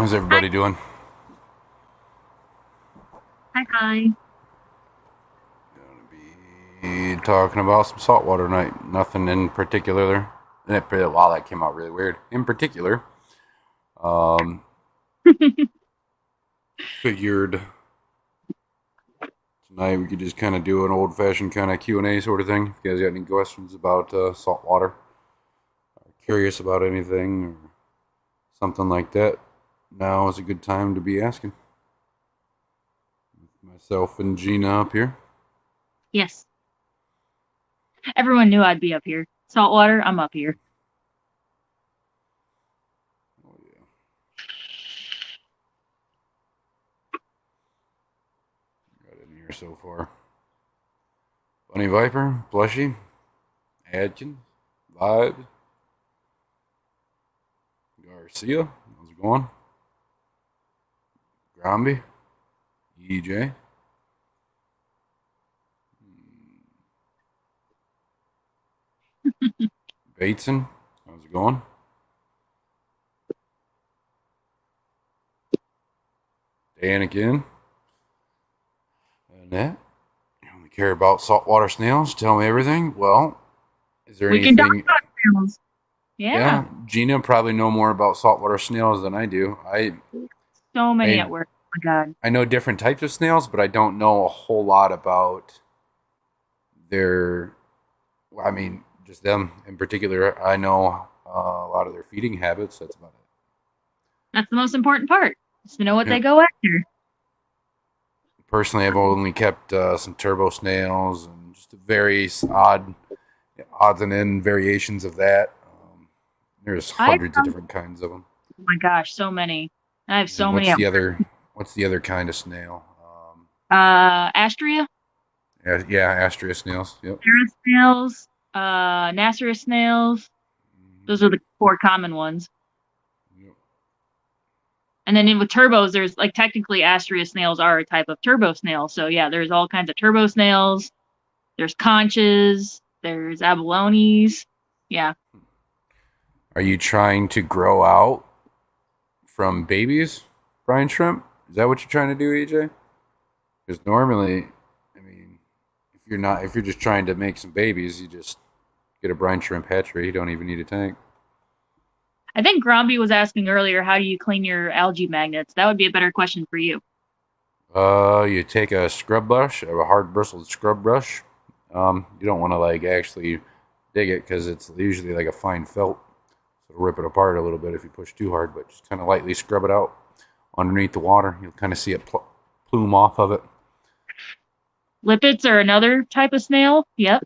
How's Hi, everybody doing? hi, hi. Be talking about some saltwater night. Nothing in particular. Wow, that came out really weird. In particular, um, figured tonight we could just kind of do an old-fashioned kind of Q&A sort of thing. If you guys got any questions about saltwater, curious about anything or something like that, now is a good time to be asking. Myself and Gina up here. Yes, everyone knew I'd be up here. Saltwater, I'm up here. Oh yeah, got in here so far. Bunny Viper, Plushy, Adkins, Vibes, Garcia. How's it going? Gromby, EJ, Bateson. How's it going? Dan again. And that. You only care about saltwater snails? Tell me everything. Well, is there We can talk anything? about snails. Yeah, Yeah, Gina probably know more about saltwater snails than I do. so many I at work. Oh my God. I know different types of snails, but I don't know a whole lot about their. I mean, just them in particular. I know a lot of their feeding habits. That's about That's the most important part, is to know what it. they Yep. go after. Personally, I've only kept some turbo snails and just various odds and end variations of that. There's I have, hundreds of different kinds of them. oh my gosh, so many. I have so And many at what's the other kind of snail? Astrea, Yeah, yeah, Astrea snails. Yep. Sarah snails, Nasser snails. Those are the four common ones. Yep. And then with turbos, there's like technically Astrea snails are a type of turbo snail. So yeah, there's all kinds of turbo snails. There's conches. There's abalones. Yeah. Are you trying to grow out from babies, brine shrimp? Is that what you're trying to do, EJ? Because normally, I mean, if you're just trying to make some babies, you just get a brine shrimp hatchery. You don't even need a tank. I think Gromby was asking earlier, how do you clean your algae magnets? That would be a better question for you. You take a scrub brush, a hard bristled scrub brush. You don't want to like actually dig it because it's usually like a fine felt, so it'll rip it apart a little bit if you push too hard. But just kind of lightly scrub it out underneath the water. You'll kind of see it plume off of it. Lippets are another type of snail. Yep.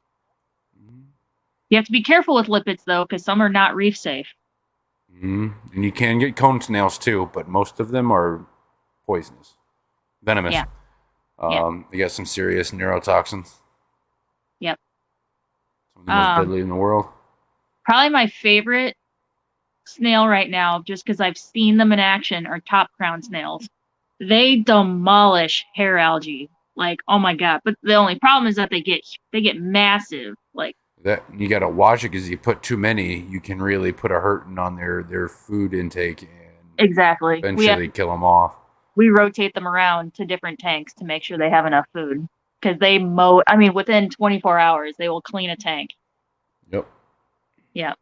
Mm-hmm. You have to be careful with lippets though, because some are not reef safe. And you can get cone snails too, but most of them are poisonous, venomous. Yeah. Yeah. They got some serious neurotoxins, Yep. some of the most Um, deadly in the world. Probably my favorite snail right now, just because I've seen them in action, are top crown snails. They demolish hair algae. Like, oh my God. But the only problem is that they get massive. Like, That you got to watch it because you put too many, you can really put a hurting on their food intake and exactly. eventually kill them off. We rotate them around to different tanks to make sure they have enough food. Because they mow, I mean, within 24 hours, they will clean a tank. Yep, Yeah.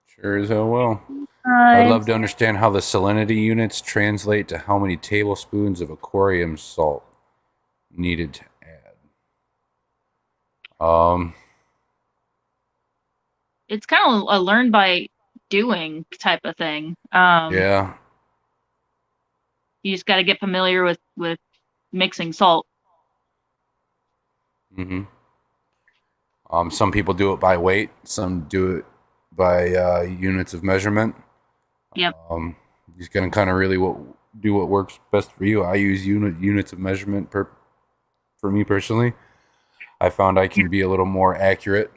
sure as hell will. I would love Guys, to understand how the salinity units translate to how many tablespoons of aquarium salt needed to add. Um, it's kind of a learn by doing type of thing. yeah. You just got to get familiar with mixing salt. hmm some people do it by weight. Some do it by units of measurement. Yep. Just gonna kind of really do what works best for you. I use units of measurement for me personally. I found I Yeah. can be a little more accurate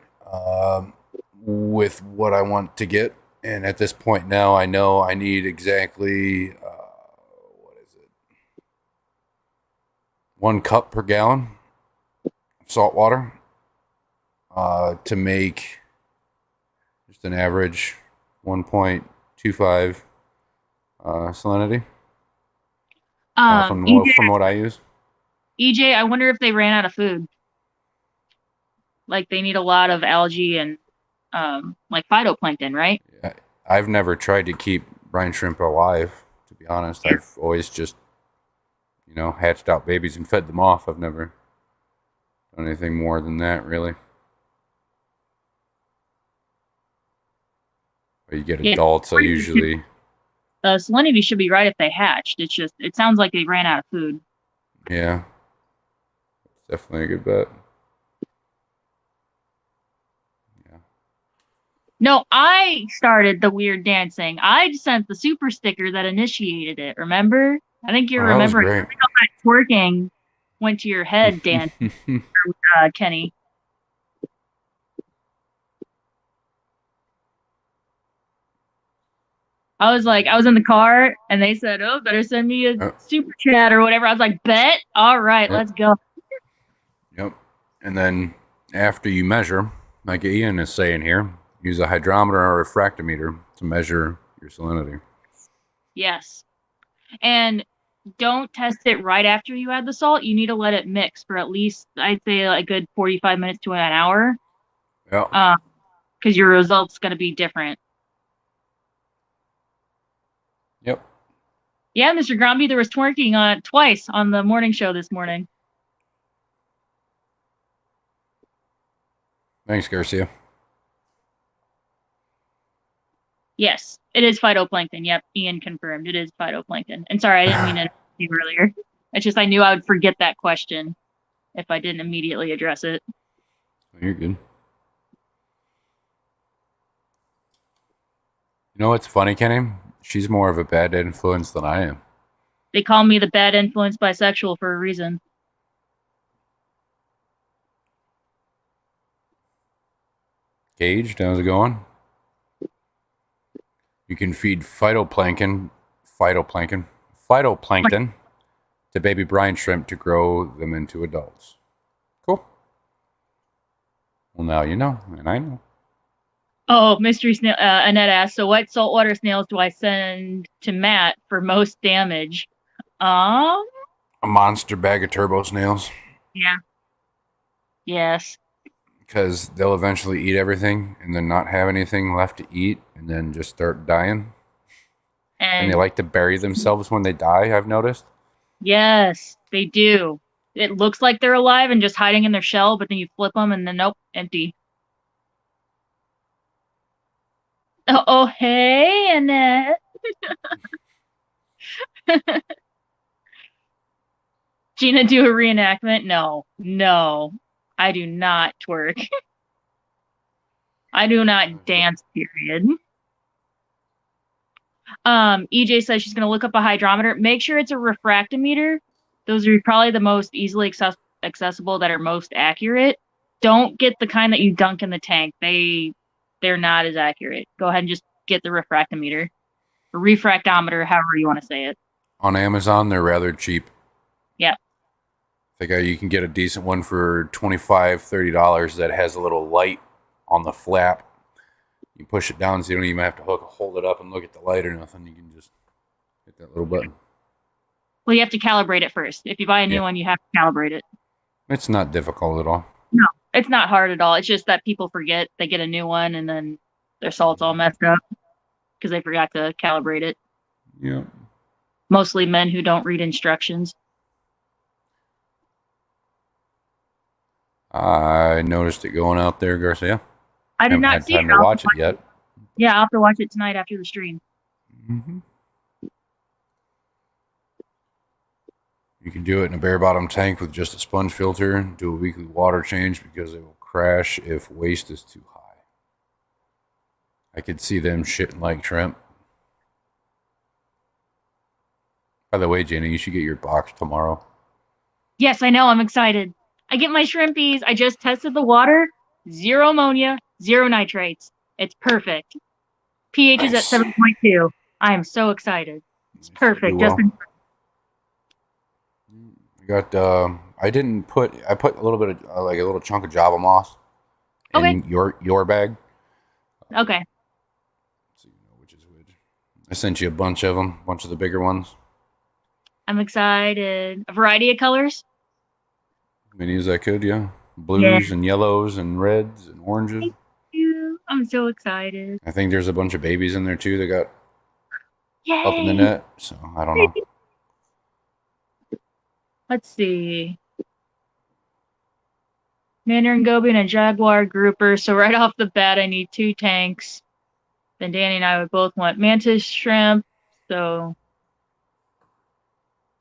with what I want to get. And at this point now, I know I need exactly what is it? 1 cup per gallon of salt water to make just an average 1.25 Salinity. EJ, From what I use. EJ, I wonder if they ran out of food. Like they need a lot of algae and like phytoplankton, right? Yeah, I've never tried to keep brine shrimp alive. To be honest, I've always just hatched out babies and fed them off. I've never done anything more than that, really. But you get Yeah, adults. I usually, salinity should be right if they hatched. It's just it sounds like they ran out of food. yeah, it's definitely a good bet. Yeah. No, I started the weird dancing. I sent the super sticker that initiated it. Remember? I think you're Oh, that was remembering. great. That twerking went to your head, Dan, Kenny. I was in the car and they said, "Oh, better send me a Oh, super chat or whatever." I was like, "Bet, all right, yep, let's go." yep. And then after you measure, like Ian is saying here, use a hydrometer or a refractometer to measure your salinity. Yes, and don't test it right after you add the salt. You need to let it mix for at least, I'd say, a good 45 minutes to an hour, Yeah. because your result's going to be different. Yep. Yeah, Mr. Gromby, there was twerking on twice on the morning show this morning. Thanks, Garcia. Yes, it is phytoplankton. Yep, Ian confirmed it is phytoplankton. And sorry, I didn't mean to interrupt you earlier. It's just I knew I would forget that question if I didn't immediately address it. You're good. You know what's funny, Kenny? She's more of a bad influence than I am. They call me the bad influence bisexual for a reason. Gage, how's it going? You can feed phytoplankton to baby brine shrimp to grow them into adults. Cool. Well, now you know, and I know. Oh, mystery snail. Annette asked, "So what saltwater snails do I send to Matt for most damage?" Um, A monster bag of turbo snails. yeah, yes, Because they'll eventually eat everything and then not have anything left to eat and then just start dying. And they and like to bury themselves when they die, I've noticed. yes, they do. It looks like they're alive and just hiding in their shell, but then you flip them and then nope, empty. Oh, hey, Annette. Gina, do a reenactment? No, no, I do not twerk. I do not dance, period. EJ says she's going to look up a hydrometer. Make sure it's a refractometer. Those are probably the most easily accessible that are most accurate. Don't get the kind that you dunk in the tank. They're not as accurate. Go ahead and just get the refractometer. Or refractometer, however you want to say it. On Amazon, they're rather cheap. Yeah. I think you can get a decent one for $25, $30 that has a little light on the flap. You push it down so you don't even have to hold it up and look at the light or nothing. You can just hit that little button. Well, you have to calibrate it first. If you buy a new one, you have to calibrate it. It's not difficult at all. No, it's not hard at all. It's just that people forget. They get a new one and then their salt's all messed up because they forgot to calibrate it. Yeah. Mostly men who don't read instructions. I noticed it going out there, Garcia. I did Haven't not had see time it. to watch it yet. Yeah, I'll have to watch it tonight after the stream. Mm-hmm. You can do it in a bare bottom tank with just a sponge filter. Do a weekly water change because it will crash if waste is too high. I could see them shitting like shrimp. By the way, Jenny, you should get your box tomorrow. Yes, I know. I'm excited. I get my shrimpies. I just tested the water. 0 ammonia, 0 nitrates. It's perfect. pH is at 7.2. I am so excited. It's perfect. Well. Just I got. I put a little bit of like a little chunk of Java moss in your bag. Okay. So you know which is which. I sent you a bunch of them, a bunch of the bigger ones. I'm excited. A variety of colors. Many as I could, yeah. Yeah. Blues and yellows and reds and oranges. Thank you. I'm so excited. I think there's a bunch of babies in there too that got up in the Yay. net. So I don't know. Let's see. Mandarin Goby and a Jaguar grouper. So right off the bat, I need 2 tanks. Then Danny and I would both want mantis shrimp. So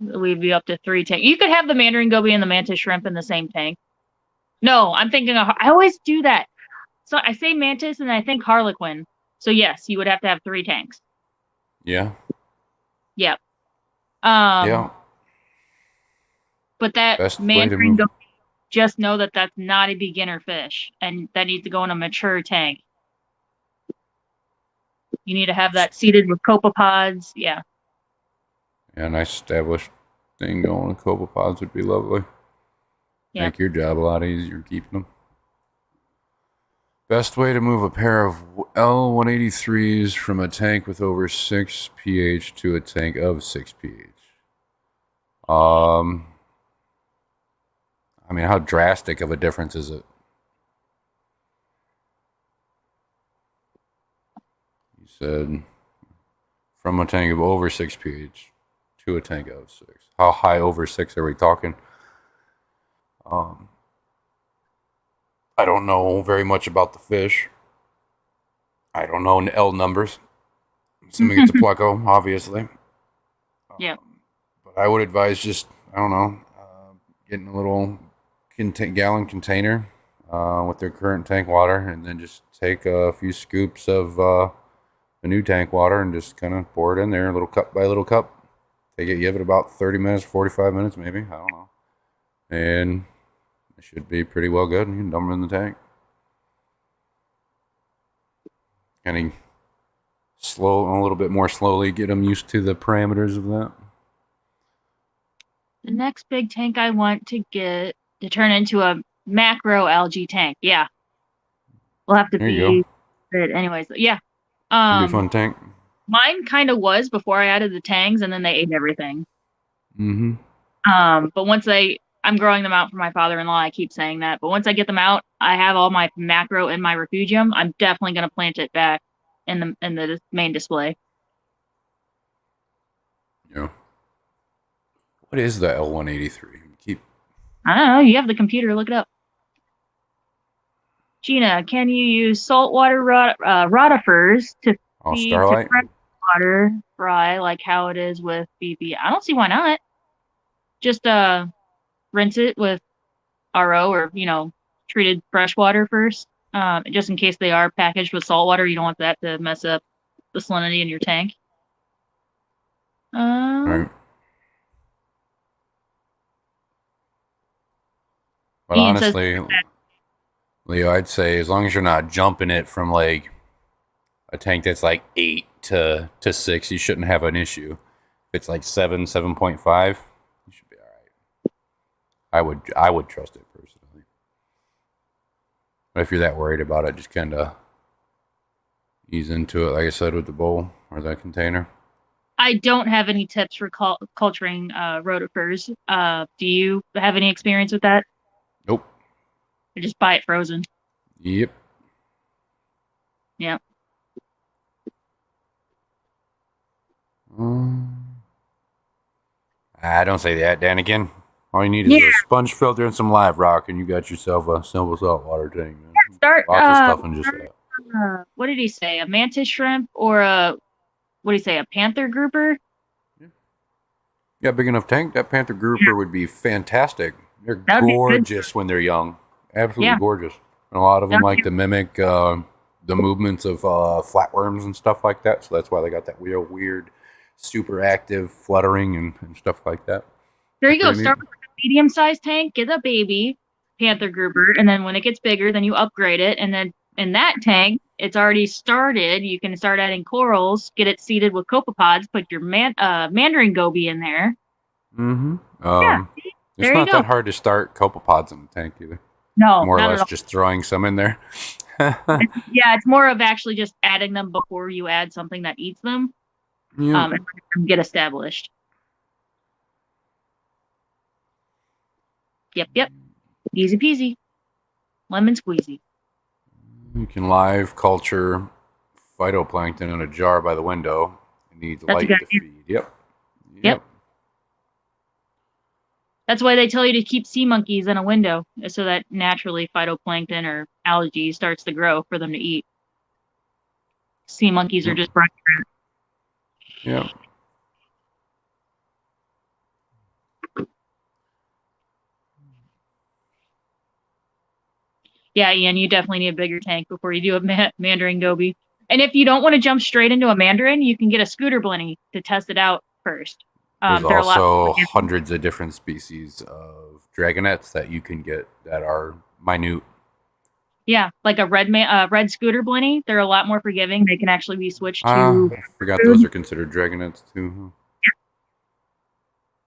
we'd be up to 3 tanks. You could have the Mandarin Goby and the mantis shrimp in the same tank. No, I'm thinking I always do that. So I say mantis and I think harlequin. So yes, you would have to have 3 tanks. Yeah. Yep. Yeah. But that Best way to Mandarin move. Goby, just know that that's not a beginner fish, and that needs to go in a mature tank. You need to have that seeded with copepods. Yeah. Yeah, a nice established thing going with copepods would be lovely. Yeah. Make your job a lot easier keeping them. Best way to move a pair of L183s from a tank with over 6 pH to a tank of 6 pH. I mean, how drastic of a difference is it? You said from a tank of over 6 pH to a tank of 6. How high over 6 are we talking? I don't know very much about the fish. I don't know L numbers. I'm assuming it's a pleco, obviously. Yeah. But I would advise just, I don't know, getting a little gallon container with their current tank water, and then just take a few scoops of the new tank water and just kind of pour it in there, little cup by little cup. Give it about 30 minutes, 45 minutes maybe, I don't know. And it should be pretty well good. You can dump them in the tank. Kind of a little bit more slowly, get them used to the parameters of that. The next big tank I want to get to turn into a macro algae tank. Yeah. We'll have to There you be it anyways. Yeah. It'll be a fun tank. Mine kind of was before I added the tangs, and then they ate everything. Mm-hmm. But once I'm growing them out for my father-in-law. I keep saying that, but once I get them out, I have all my macro in my refugium. I'm definitely going to plant it back in the main display. Yeah. What is the L183? I don't know. You have the computer. Look it up. Gina, can you use saltwater rotifers to feed to freshwater fry like how it is with BP? I don't see why not. Just rinse it with RO or treated fresh water first, just in case they are packaged with salt water. You don't want that to mess up the salinity in your tank. Right. But Ian honestly, Leo, I'd say as long as you're not jumping it from like a tank that's like 8 to 6, you shouldn't have an issue. If it's like 7.5, you should be all right. I would trust it personally. But if you're that worried about it, just kind of ease into it, like I said, with the bowl or the container. I don't have any tips for culturing rotifers. Do you have any experience with that? Nope. I just buy it frozen. Yep. Yeah. I don't say that, Dan. Again, all you need is a sponge filter and some live rock, and you got yourself a simple saltwater tank. Man. Yeah, start lots of stuff in just that. What did he say? A mantis shrimp or a panther grouper? Yeah, big enough tank. That panther grouper would be fantastic. They're gorgeous when they're young. Absolutely gorgeous. And a lot of them like to mimic the movements of flatworms and stuff like that. So that's why they got that real weird, super active fluttering and stuff like that. There you go. Start with a medium-sized tank, get a baby panther grouper, and then when it gets bigger, then you upgrade it. And then in that tank, it's already started. You can start adding corals, get it seeded with copepods, put your Mandarin Goby in there. Mm-hmm. It's not that hard to start copepods in the tank either. No, more or less just throwing some in there. Yeah, it's more of actually just adding them before you add something that eats them. Yeah. and get established. Yep. Easy peasy. Lemon squeezy. You can live culture phytoplankton in a jar by the window. It needs That's a good light to idea. feed. Yep. Yep. Yep. That's why they tell you to keep sea monkeys in a window so that naturally phytoplankton or algae starts to grow for them to eat. Sea monkeys are Yep. just brine shrimp. Yep. Yeah, Ian, you definitely need a bigger tank before you do a mandarin goby. And if you don't want to jump straight into a mandarin, you can get a scooter blenny to test it out first. There's They're a lot. also hundreds of different species of dragonets that you can get that are minute. Yeah, like a red scooter blenny. They're a lot more forgiving. They can actually be switched to I forgot those food. are considered dragonets too.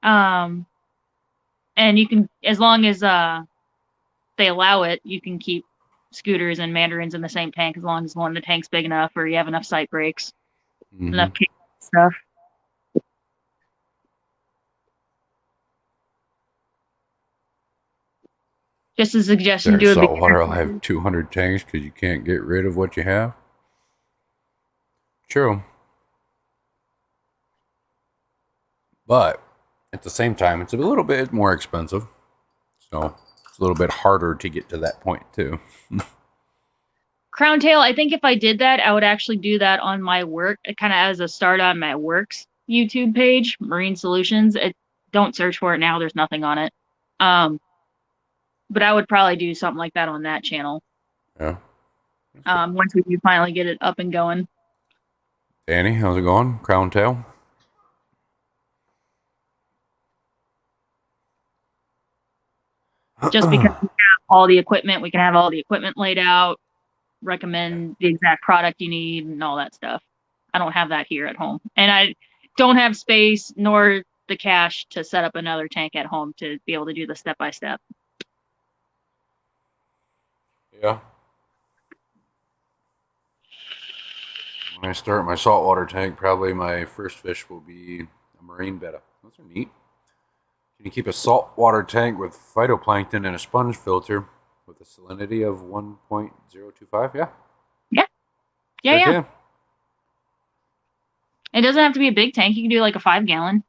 Um, and you can, as long as they allow it, you can keep scooters and mandarins in the same tank as long as one of the tank's big enough or you have enough sight breaks, Mm-hmm. enough stuff. Just a suggestion, There's do a saltwater. beginner. I'll have 200 tanks because you can't get rid of what you have. True. But at the same time, it's a little bit more expensive. So it's a little bit harder to get to that point, too. Crown tail, I think if I did that, I would actually do that on my work, kind of as a start on my works YouTube page, Marine Solutions. Don't search for it now. There's nothing on it. But I would probably do something like that on that channel. Yeah. Once we do finally get it up and going. Danny, how's it going? Crown tail? Just because we have all the equipment, we can have all the equipment laid out, recommend the exact product you need, and all that stuff. I don't have that here at home. And I don't have space nor the cash to set up another tank at home to be able to do the step by step. Yeah. When I start my saltwater tank, probably my first fish will be a marine betta. Those are neat. Can you keep a saltwater tank with phytoplankton and a sponge filter with a salinity of 1.025? Yeah. Yeah. Sure Yeah. can. It doesn't have to be a big tank. You can do like a 5-gallon.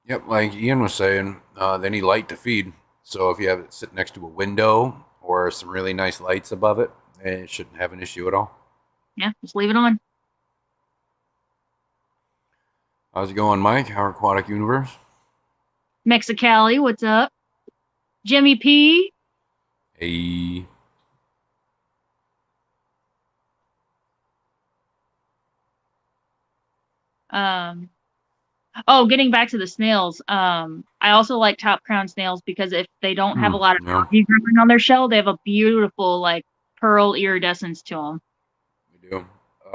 Yep, like Ian was saying, they need light to feed. So if you have it sit next to a window or some really nice lights above it, it shouldn't have an issue at all. Yeah, just leave it on. How's it going, Mike? Our Aquatic Universe? Mexicali, what's up? Jimmy P. Hey. Getting back to the snails. I also like top crown snails because if they don't have a lot of algae growing on their shell, they have a beautiful like pearl iridescence to them. We do.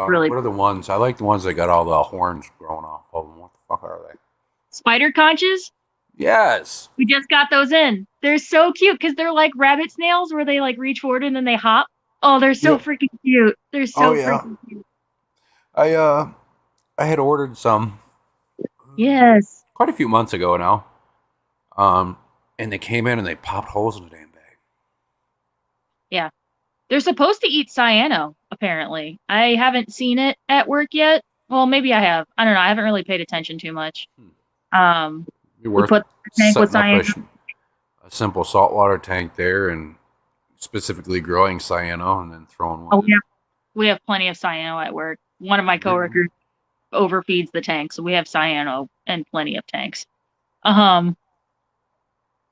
Really, what are the ones? I like the ones that got all the horns growing off of them. What the fuck are they? spider conches. Yes. We just got those in. They're so cute because they're like rabbit snails where they like reach forward and then they hop. Oh, they're so freaking cute. They're so freaking cute. I had ordered some. Yes. Quite a few months ago now. And they came in and they popped holes in the damn bag. Yeah. They're supposed to eat cyano, apparently. I haven't seen it at work yet. Well, maybe I have. I don't know. I haven't really paid attention too much. You're worth we put the tank with cyano. A simple saltwater tank there and specifically growing cyano and then throwing one. Oh, yeah. We have plenty of cyano at work. One of my coworkers overfeeds the tank, so we have cyano and plenty of tanks.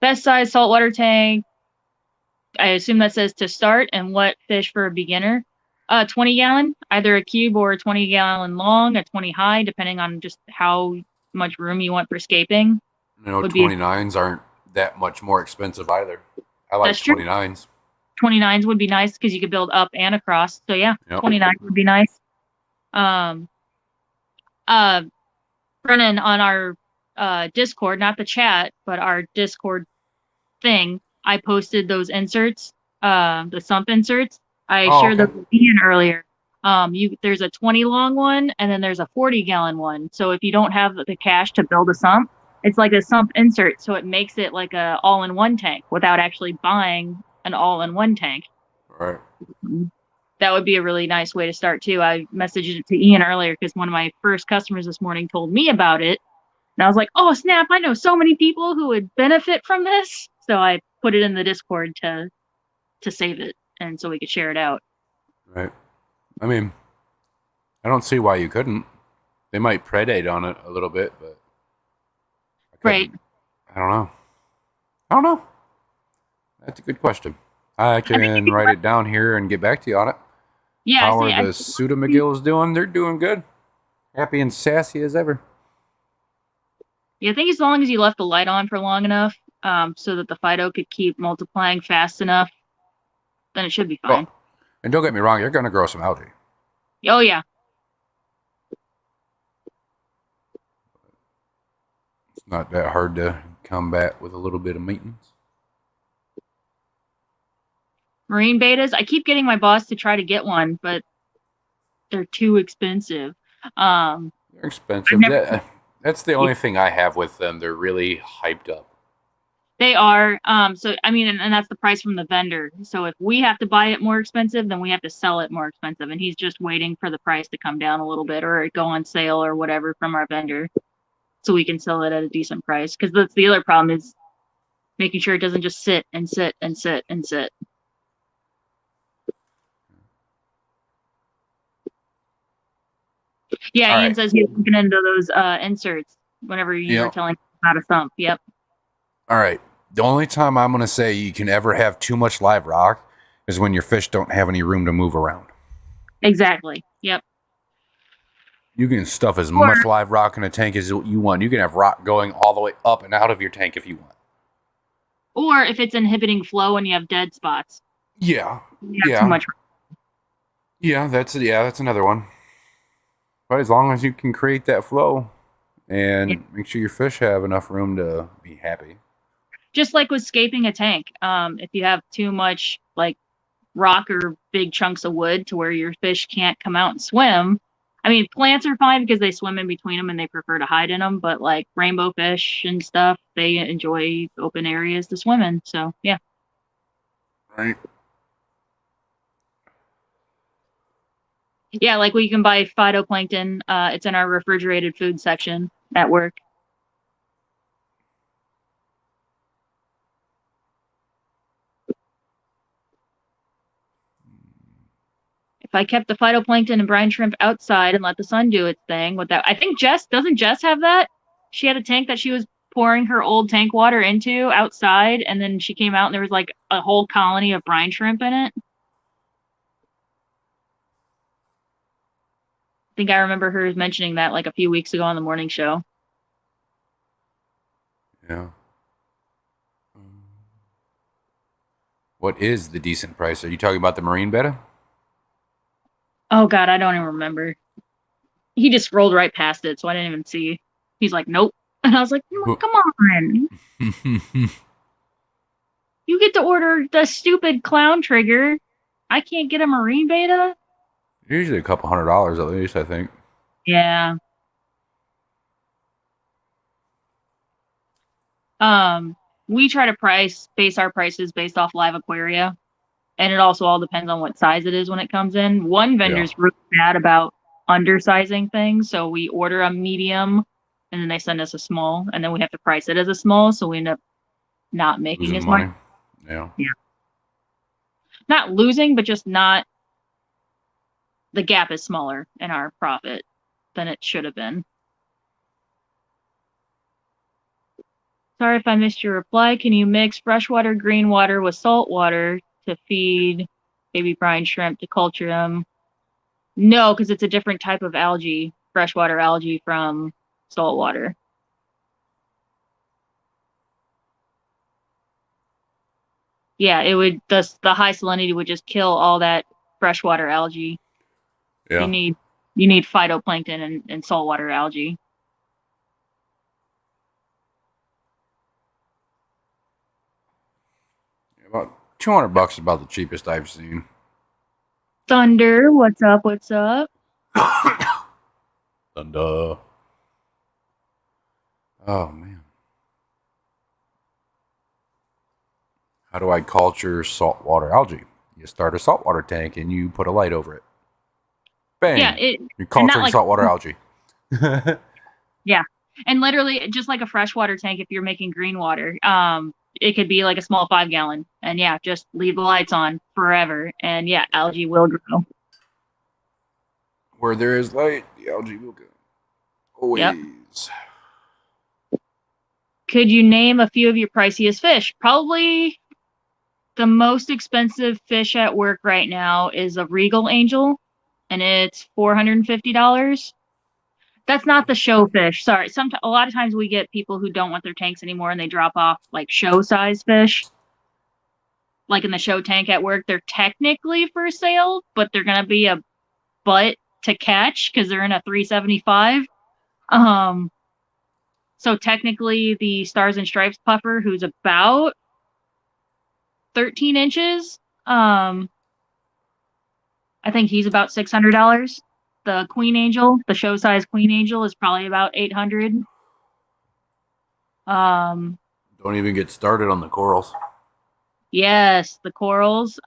Best size saltwater tank. I assume that says to start and what fish for a beginner. 20 gallon, either a cube or a 20 gallon long, a 20 high, depending on just how much room you want for scaping. 29s aren't that much more expensive either. I like 29s. 29s would be nice because you could build up and across. So yeah, 29 would be nice. Brennan on our Discord, not the chat, but our Discord thing, I posted those inserts, the sump inserts. I shared them with Ian earlier. There's a 20 long one and then there's a 40-gallon one. So if you don't have the cash to build a sump, it's like a sump insert, so it makes it like a all-in-one tank without actually buying an all-in-one tank. Right. That would be a really nice way to start too. I messaged it to Ian earlier because one of my first customers this morning told me about it. And I was like, oh snap, I know so many people who would benefit from this. So I put it in the Discord to save it and so we could share it out. Right. I mean, I don't see why you couldn't. They might predate on it a little bit, but Right. I don't know. I don't know. That's a good question. I can write it down here and get back to you on it. Yeah, How are the Suda McGills doing? They're doing good. Happy and sassy as ever. Yeah, I think as long as you left the light on for long enough, so that the Fido could keep multiplying fast enough, then it should be fine. Oh, and don't get me wrong, you're going to grow some algae. Oh yeah. It's not that hard to combat with a little bit of maintenance. Marine betas, I keep getting my boss to try to get one, but they're too expensive. They're expensive. That's the only thing I have with them. They're really hyped up. They are. So I mean, and that's the price from the vendor. So if we have to buy it more expensive, then we have to sell it more expensive. And he's just waiting for the price to come down a little bit or go on sale or whatever from our vendor, so we can sell it at a decent price. Because that's the other problem is making sure it doesn't just sit and sit and sit and sit. Yeah, All Ian right. says he's looking into those inserts whenever you were telling him about a sump. Yep. All right. The only time I'm going to say you can ever have too much live rock is when your fish don't have any room to move around. Exactly. Yep. You can stuff as much live rock in a tank as you want. You can have rock going all the way up and out of your tank if you want. Or if it's inhibiting flow and you have dead spots. Yeah. Too much. Yeah, that's another one. But as long as you can create that flow and make sure your fish have enough room to be happy. Just like with scaping a tank, if you have too much like rock or big chunks of wood to where your fish can't come out and swim. I mean, plants are fine because they swim in between them and they prefer to hide in them. But like rainbow fish and stuff, they enjoy open areas to swim in. So yeah. Right. Yeah, like we can buy phytoplankton. It's in our refrigerated food section at work. If I kept the phytoplankton and brine shrimp outside and let the sun do its thing with that, I think doesn't Jess have that? She had a tank that she was pouring her old tank water into outside, and then she came out and there was like a whole colony of brine shrimp in it. I think I remember her mentioning that like a few weeks ago on the morning show. Yeah. What is the decent price? Are you talking about the marine betta? Oh God, I don't even remember. He just rolled right past it, so I didn't even see. He's like, nope. And I was like, come on. You get to order the stupid clown trigger. I can't get a marine beta? Usually a couple $100 at least, I think. Yeah. We try to base our prices based off live aquaria. And it also all depends on what size it is when it comes in. One vendor's really bad about undersizing things. So we order a medium and then they send us a small and then we have to price it as a small. So we end up not making Losing as money. much. Yeah. Not losing, but just not. The gap is smaller in our profit than it should have been. Sorry if I missed your reply. Can you mix freshwater green water with salt water to feed baby brine shrimp to culture them? No, because it's a different type of algae, freshwater algae from salt water. Yeah, it would the high salinity would just kill all that freshwater algae. Yeah. You need phytoplankton and saltwater algae. About $200 is about the cheapest I've seen. Thunder, what's up? What's up? Thunder. Oh man. How do I culture saltwater algae? You start a saltwater tank and you put a light over it. Yeah, Bang! it You're and not culturing like saltwater algae. yeah, and literally just like a freshwater tank. If you're making green water, it could be like a small 5 gallon, and yeah, just leave the lights on forever, and yeah, algae will grow. Where there is light, the algae will go. Yep. Always. Could you name a few of your priciest fish? Probably the most expensive fish at work right now is a regal angel, and it's $450. That's not the show fish. Sorry. A lot of times we get people who don't want their tanks anymore and they drop off like show size fish. Like in the show tank at work, they're technically for sale, but they're gonna be a butt to catch because they're in a 375. Um, so technically the Stars and Stripes puffer, who's about 13 inches, I think he's about $600. The Queen Angel, the show size Queen Angel, is probably about 800. Um, Don't even get started on the corals. yes, the corals.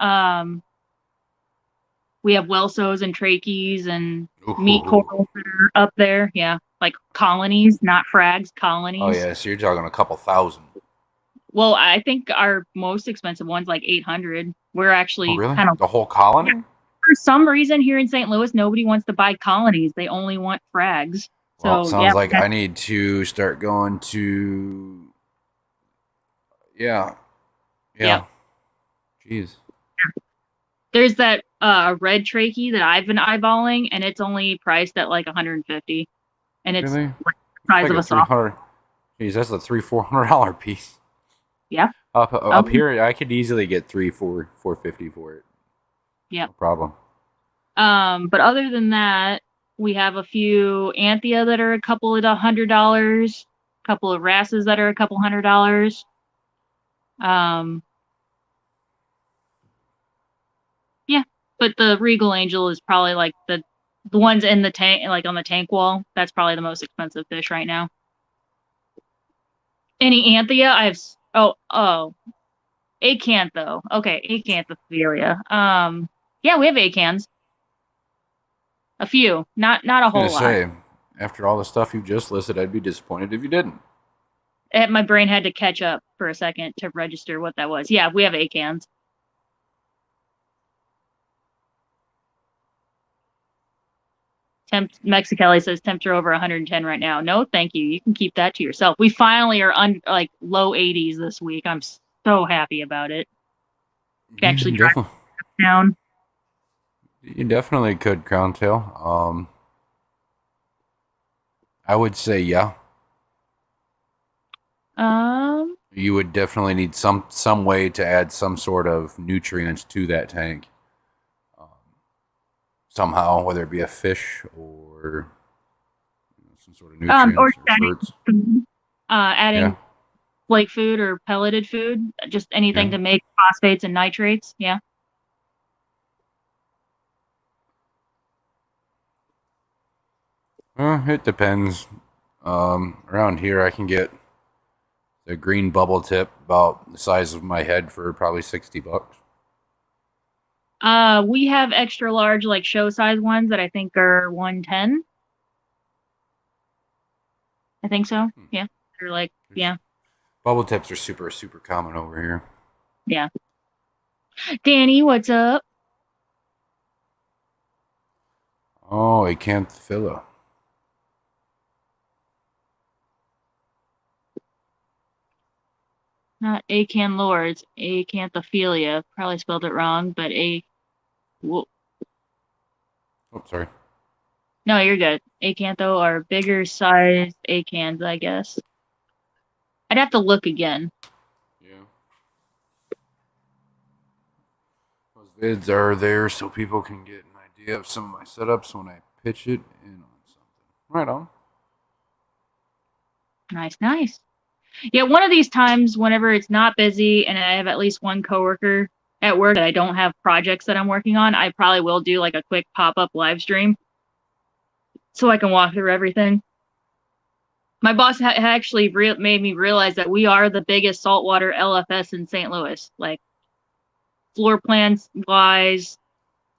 We have Welsos and Trachees and meat Ooh. corals that are up there. Yeah, like colonies, not frags, Oh colonies. yeah, so you're talking a couple thousand. Well, I think our most expensive one's like 800. We're Oh actually really? kind of, The whole colony? for some reason here in St. Louis, nobody wants to buy colonies. They only want frags. Well, So yeah, sounds like I need to start going to. Yeah. yeah. Yeah. Jeez. There's that red trachea that I've been eyeballing, and it's only priced at like 150, and it's Really? like the It's size like of a a three soft. hundred. Jeez, that's a $300-400 piece. Yeah. Up here, I could easily get 450 for it. Yeah. No problem. But other than that, we have a few Anthea that are a couple of $100, a couple of Wrasses that are a couple $100. Um, yeah, but the Regal Angel is probably like the ones in the tank, like on the tank wall. That's probably the most expensive fish right now. Any Anthea? Oh, Acantho. Okay, Acanthophilia. Yeah, we have acans. A few, not I a was gonna whole lot. say, after all the stuff you just listed, I'd be disappointed if you didn't. My brain had to catch up for a second to register what that was. Yeah, we have acans. Mexicali says temperature over 110 right now. No, thank you. You can keep that to yourself. We finally are like low 80s this week. I'm so happy about it. Can Yeah, actually drive definitely. down. You definitely could crown tail. I would say yeah. Um, You would definitely need some way to add some sort of nutrients to that tank. Um, Somehow, whether it be a fish or some sort of or nutrients or adding fruits. food, Yeah, adding flake food or pelleted food, just anything yeah. to make phosphates and nitrates. Yeah. It depends. Around here, I can get the green bubble tip about the size of my head for probably $60. We have extra large, like show size ones that I think are 110. I think so. Hmm. Yeah. They're like, yeah, Bubble tips are super common over here. yeah. Danny, what's up? Oh, Acanthophylla. Not Acan Lords, Acanthophilia. Probably spelled it wrong, but whoa. Oh, sorry. No, you're good. Acantho are bigger sized acans, I guess. I'd have to look again. Yeah. Those vids are there so people can get an idea of some of my setups when I pitch it in on something. Right on. Nice, nice. Yeah, one of these times, whenever it's not busy and I have at least one coworker at work that I don't have projects that I'm working on, I probably will do like a quick pop-up live stream so I can walk through everything. My boss actually made me realize that we are the biggest saltwater LFS in St. Louis. Like floor plans wise,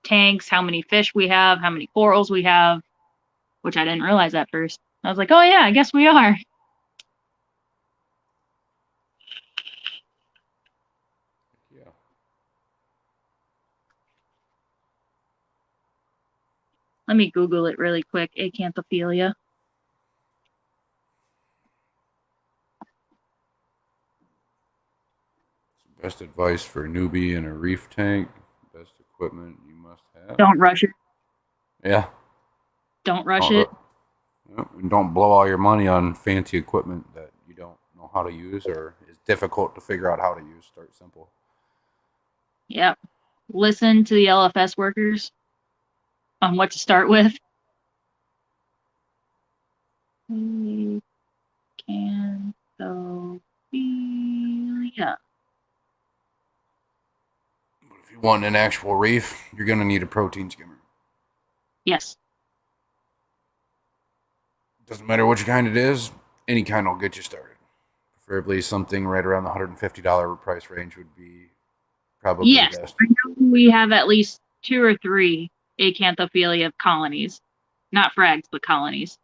tanks, how many fish we have, how many corals we have, which I didn't realize at first. I was like, oh yeah, I guess we are. Yeah. Let me Google it really quick. Acanthophilia. Best advice for a newbie in a reef tank. Best equipment you must have. Don't rush it. Yeah. Don't rush it. And don't blow all your money on fancy equipment that you don't know how to use or is difficult to figure out how to use. Start simple. Yep. Listen to the LFS workers on what to start with. Acanthophilia. But if you want an actual reef, you're going to need a protein skimmer. Yes. Doesn't matter which kind it is, any kind will get you started. Preferably something right around the $150 price range would be probably Yes. best. I know we have at least 2 or 3 Acanthophilia colonies. Not frags, but colonies.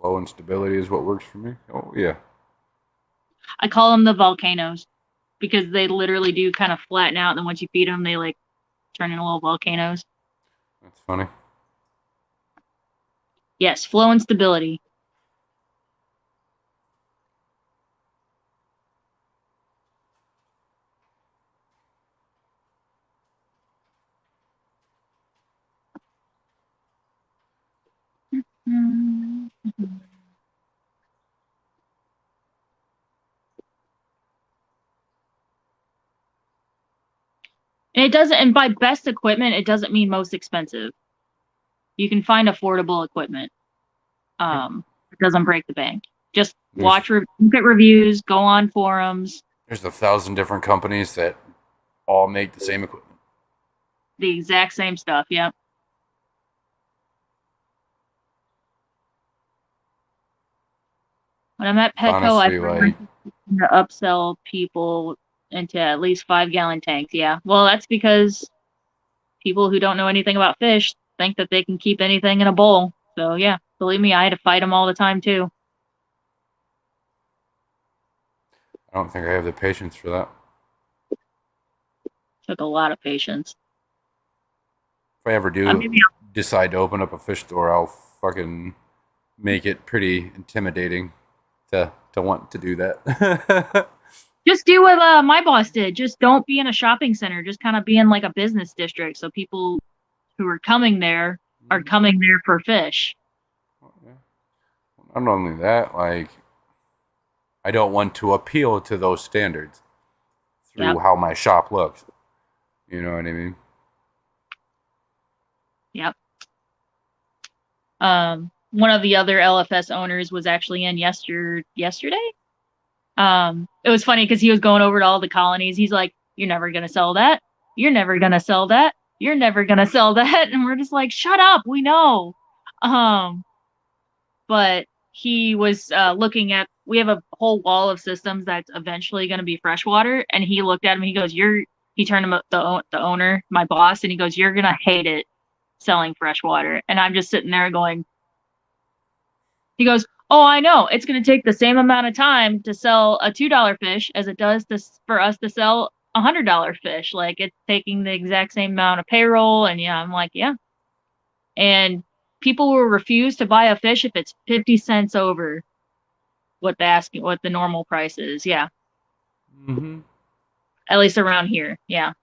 Flow and stability is what works for me. Oh, yeah. I call them the volcanoes because they literally do kind of flatten out, and then once you feed them, they like turn into little volcanoes. That's funny. Yes, flow and stability. And it doesn't, and by best equipment, it doesn't mean most expensive. You can find affordable equipment. It doesn't break the bank. Just look at reviews, go on forums. There's 1,000 different companies that all make the same equipment. The exact same stuff, yeah. When I'm at Petco, I try to upsell people into at least 5-gallon tanks. Yeah, well, that's because people who don't know anything about fish think that they can keep anything in a bowl. So yeah, believe me, I had to fight them all the time too. I don't think I have the patience for that. Took a lot of patience. If I ever do decide to open up a fish store, I'll fucking make it pretty intimidating to want to do that. Just do what my boss did. Just don't be in a shopping center. Just kind of be in like a business district, so people who are coming there are coming there for fish. Not only that, like I don't want to appeal to those standards through how my shop looks. You know what I mean? Yep. One of the other LFS owners was actually in yesterday. It was funny because he was going over to all the colonies. He's like, "You're never gonna sell that. You're never gonna sell that. You're never gonna sell that." And we're just like, "Shut up, we know." But he was looking at. We have a whole wall of systems that's eventually going to be freshwater, and he looked at him. He goes, He turned him the owner, my boss, and he goes, "You're gonna hate it selling freshwater." And I'm just sitting there going. He goes, "Oh, I know. It's going to take the same amount of time to sell a $2 fish as it does for us to sell a $100 fish. Like it's taking the exact same amount of payroll." And yeah, I'm like, yeah. And people will refuse to buy a fish if it's 50 cents over what the normal price is. Yeah. Mm-hmm. At least around here. Yeah.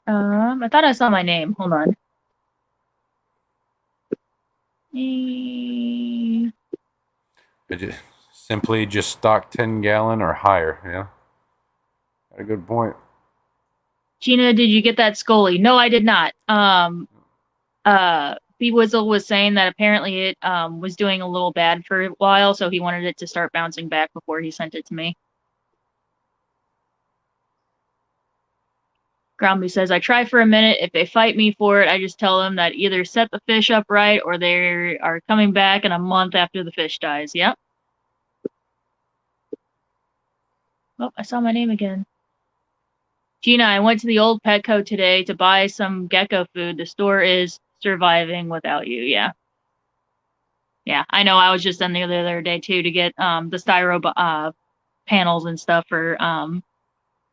I thought I saw my name. Hold on. Simply just stock 10-gallon or higher. Yeah. Got a good point. Gina, did you get that Scully? No, I did not. Weasel was saying that apparently it was doing a little bad for a while, so he wanted it to start bouncing back before he sent it to me. Groundby says, I try for a minute. If they fight me for it, I just tell them that either set the fish up right or they are coming back in a month after the fish dies. Yep. Oh, I saw my name again. Gina, I went to the old Petco today to buy some gecko food. The store is surviving without you. Yeah. Yeah, I know. I was just in there the other day too to get the styro panels and stuff for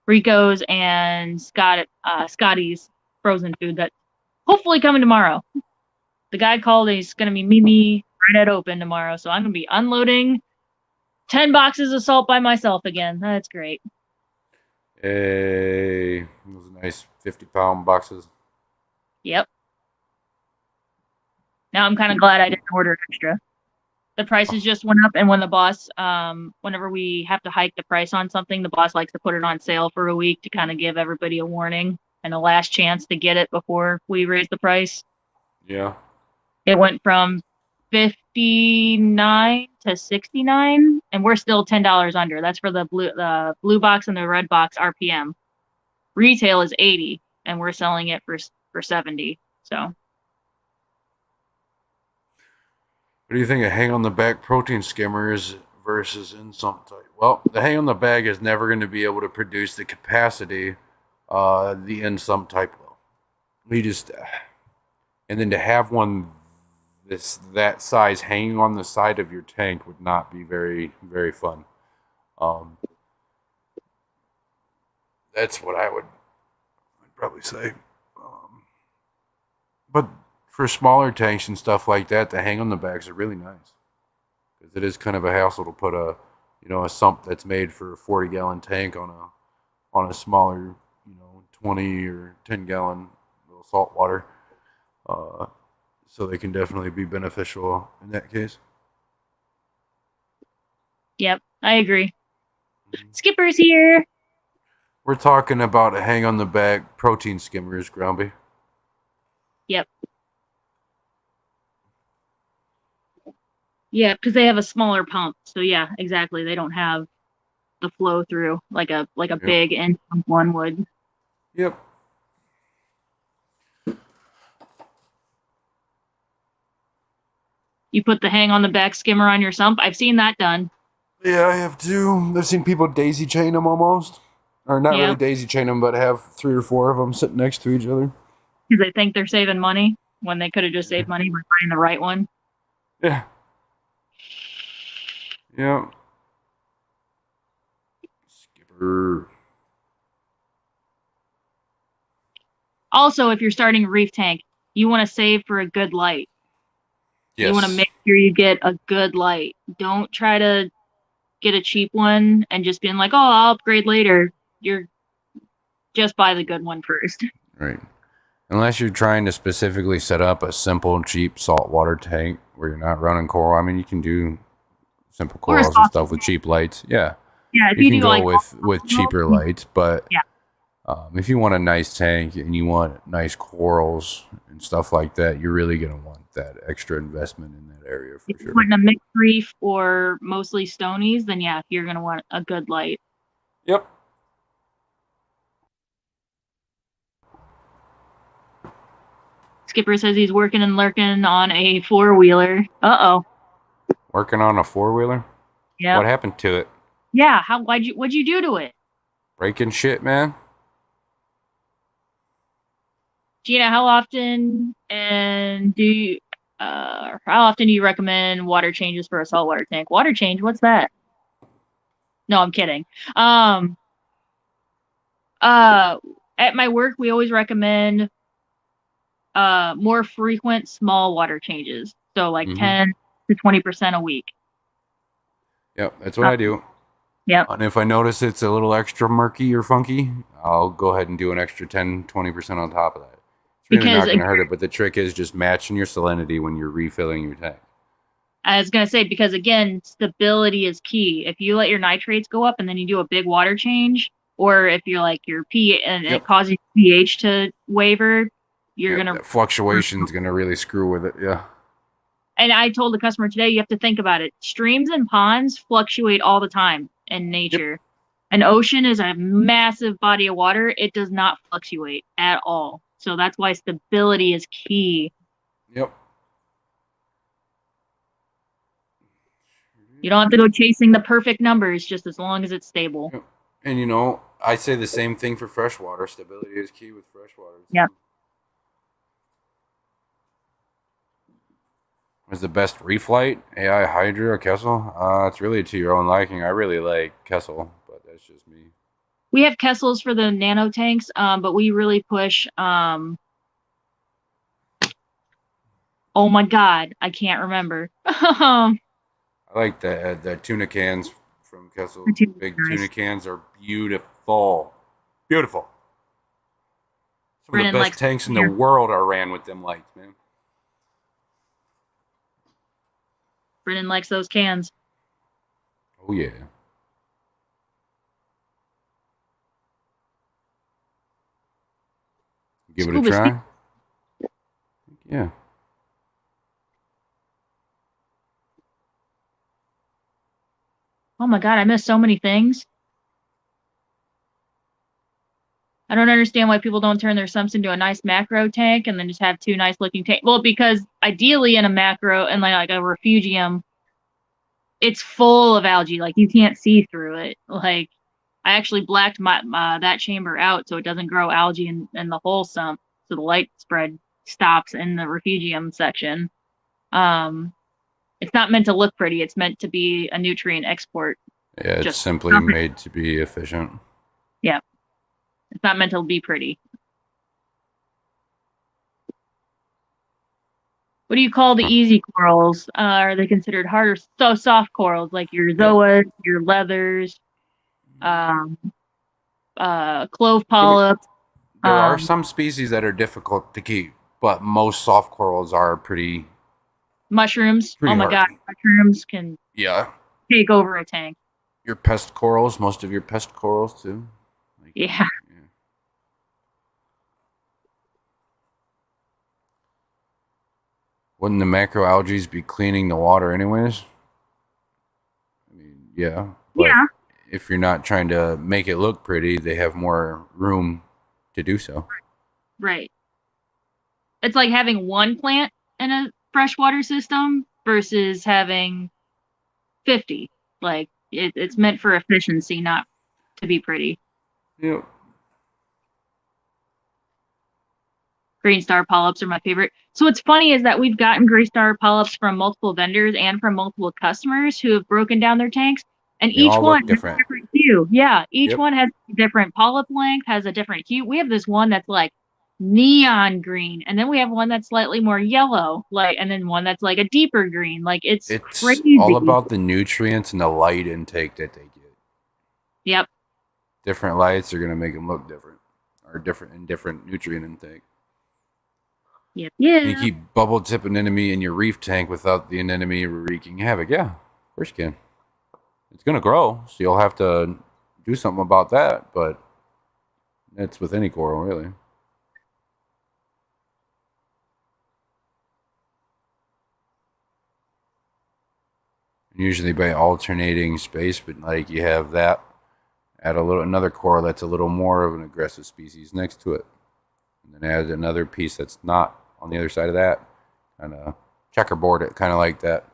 Rico's and Scotty's frozen food that's hopefully coming tomorrow. The guy called and he's gonna be meet me right at open tomorrow, so I'm gonna be unloading 10 boxes of salt by myself again. That's great. Hey, those nice 50-pound boxes. Yep. Now I'm kind of glad I didn't order extra. The prices just went up, and when the boss, whenever we have to hike the price on something, the boss likes to put it on sale for a week to kind of give everybody a warning and a last chance to get it before we raise the price. Yeah. It went from 59 to 69, and we're still $10 under. That's for the blue box and the red box RPM. Retail is 80, and we're selling it for 70. So. What do you think of hang on the back protein skimmers versus in some type? Well, the hang on the bag is never going to be able to produce the capacity the in some type will. We just and then to have one that size hanging on the side of your tank would not be very very fun. That's what I'd probably say. But for smaller tanks and stuff like that, the hang on the bags are really nice because it is kind of a hassle to put a sump that's made for a 40-gallon tank on a smaller 20 or 10-gallon little salt water. So they can definitely be beneficial in that case. Yep, I agree. Skipper's here. We're talking about a hang on the back protein skimmers, Groundby. Yep. Yeah, because they have a smaller pump. So yeah, exactly. They don't have the flow through like a big end pump one would. Yep. You put the hang on the back skimmer on your sump. I've seen that done. Yeah, I have too. I've seen people daisy chain them almost. Or not really daisy chain them, but have 3 or 4 of them sitting next to each other. Because they think they're saving money when they could have just saved money by buying the right one. Yeah. Yeah. Skipper. Also, if you're starting a reef tank, you want to save for a good light. Yes. You want to make sure you get a good light. Don't try to get a cheap one and just being like, oh, I'll upgrade later. You're just buy the good one first. Right. Unless you're trying to specifically set up a simple, cheap saltwater tank where you're not running coral. I mean, you can do simple corals and stuff with cheap lights. Yeah. Yeah. If you can go with cheaper lights, but if you want a nice tank and you want nice corals and stuff like that, you're really going to want that extra investment in that area for sure. If you're putting a mixed reef or mostly stonies, then yeah, you're going to want a good light. Yep. Skipper says he's working and lurking on a 4-wheeler. Uh-oh. Working on a 4-wheeler? Yeah. What happened to it? Yeah. What'd you do to it? Breaking shit, man. Gina, how often do you recommend water changes for a saltwater tank? Water change? What's that? No, I'm kidding. At my work, we always recommend more frequent small water changes. So like 10 to 20% a week. Yep, that's what I do. Yep. And if I notice it's a little extra murky or funky, I'll go ahead and do an extra 10, 20% on top of that. It's really not going to hurt it, but the trick is just matching your salinity when you're refilling your tank. I was going to say, because again, stability is key. If you let your nitrates go up and then you do a big water change, or if you're like your pH and it causes pH to waver, You're Yep, gonna. that fluctuation's gonna really screw with it. Yeah. And I told the customer today, you have to think about it. Streams and ponds fluctuate all the time in Yep. nature. An ocean is a massive body of water. It does not fluctuate at all. So that's why stability is key. Yep. You don't have to go chasing the perfect numbers just as long as it's stable. Yep. And you know, I say the same thing for freshwater. Stability is key with freshwater. Yeah. Is the best reef light AI, Hydra, or Kessel? It's really to your own liking. I really like Kessel, but that's just me. We have Kessels for the nano tanks, but we really push. Oh my God, I can't remember. I like the tuna cans from Kessel. The tuna's Big nice. tuna cans are beautiful, beautiful. Some of Brennan the best likes tanks in here. the world are ran with them lights, man. Brennan likes those cans. Oh yeah. Give it a Scuba try. Yeah. Oh my God, I missed so many things. I don't understand why people don't turn their sumps into a nice macro tank and then just have two nice looking tanks. Well, because ideally in a macro and like a refugium, it's full of algae. Like you can't see through it. Like I actually blacked my that chamber out so it doesn't grow algae in the whole sump, so the light spread stops in the refugium section. It's not meant to look pretty. It's meant to be a nutrient export. Yeah, it's Just simply made to be efficient. yeah, it's not meant to be pretty. What do you call the easy corals? Are they considered harder? So soft corals like your zoas, your leathers, clove polyps. There are some species that are difficult to keep, but most soft corals are pretty. Mushrooms. Pretty Oh my hard. God, mushrooms can Yeah. take over a tank. Your pest corals, most of your pest corals too. Like, Yeah. Wouldn't the macroalgae be cleaning the water anyways? I mean, yeah. But Yeah. if you're not trying to make it look pretty, they have more room to do so. Right. It's like having one plant in a freshwater system versus having 50. Like it's meant for efficiency, not to be pretty. Yep. Green star polyps are my favorite. So what's funny is that we've gotten green star polyps from multiple vendors and from multiple customers who have broken down their tanks, and They each all one look has different. a different hue. Yeah, each Yep. one has a different polyp length, has a different hue. We have this one that's like neon green, and then we have one that's slightly more yellow, like, and then one that's like a deeper green. Like it's crazy. all about the nutrients and the light intake that they get. Yep. Different lights are going to make them look different, or different nutrient intake. Yep. Yeah. Can you keep bubble tip an enemy in your reef tank without the enemy wreaking havoc? Yeah, of course you can. It's going to grow, so you'll have to do something about that, but it's with any coral, really. Usually by alternating space, but like you have that, add another coral that's a little more of an aggressive species next to it, and then add another piece that's not on the other side of that, kind of checkerboard it, kind of like that,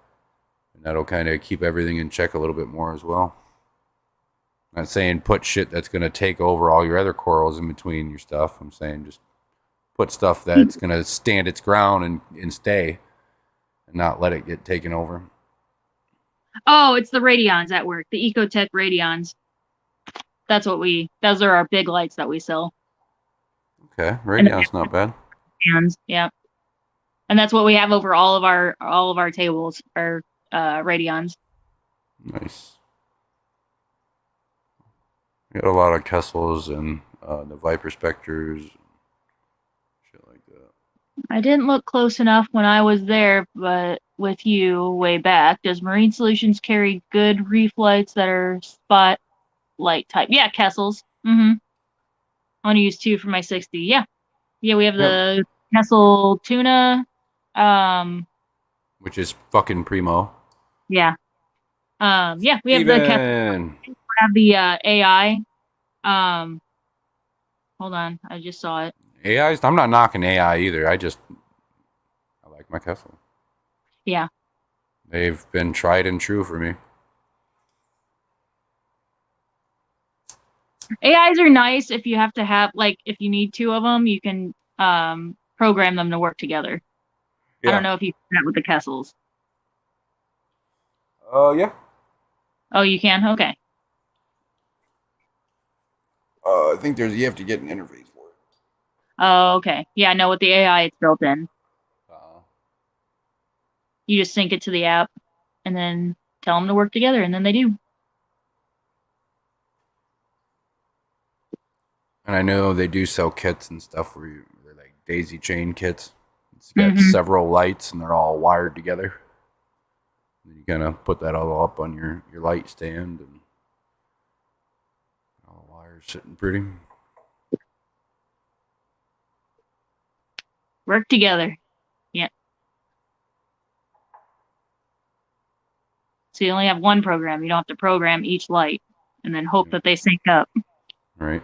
and that'll kind of keep everything in check a little bit more as well. I'm not saying put shit that's going to take over all your other corals in between your stuff. I'm saying just put stuff that's going to stand its ground and stay, and not let it get taken over. Oh, it's the radions at work, the Ecotech radions. Those are our big lights that we sell. Okay, radion's not bad. And yeah. And that's what we have over all of our tables, are radions. Nice. We got a lot of Kessels and the Viper Spectres, shit like that. I didn't look close enough when I was there, but with you way back, does Marine Solutions carry good reef lights that are spotlight type? Yeah, Kessels. I want to use 2 for my 60. Yeah. Yeah, we have the Kessel tuna. Um, which is fucking primo. yeah. Yeah, we have the Kessel, Steven! we have the AI. Um, hold on, I just saw it. AI's, I'm not knocking AI either. I like my Kessel. Yeah. They've been tried and true for me. AIs are nice if you have to have like if you need two of them, you can program them to work together. I don't Yeah. know if you can do that with the Kessels. Yeah. Oh, you can? Okay. I think you have to get an interface for it. Oh, okay. Yeah, no, with the AI it's built in. Uh, You just sync it to the app and then tell them to work together and then they do. and I know they do sell kits and stuff they're like daisy chain kits. It's got Mhm. several lights and they're all wired together. You kind of put that all up on your light stand and all the wires sitting pretty. Work together. Yeah. So you only have one program. You don't have to program each light and then hope that they sync up. Right.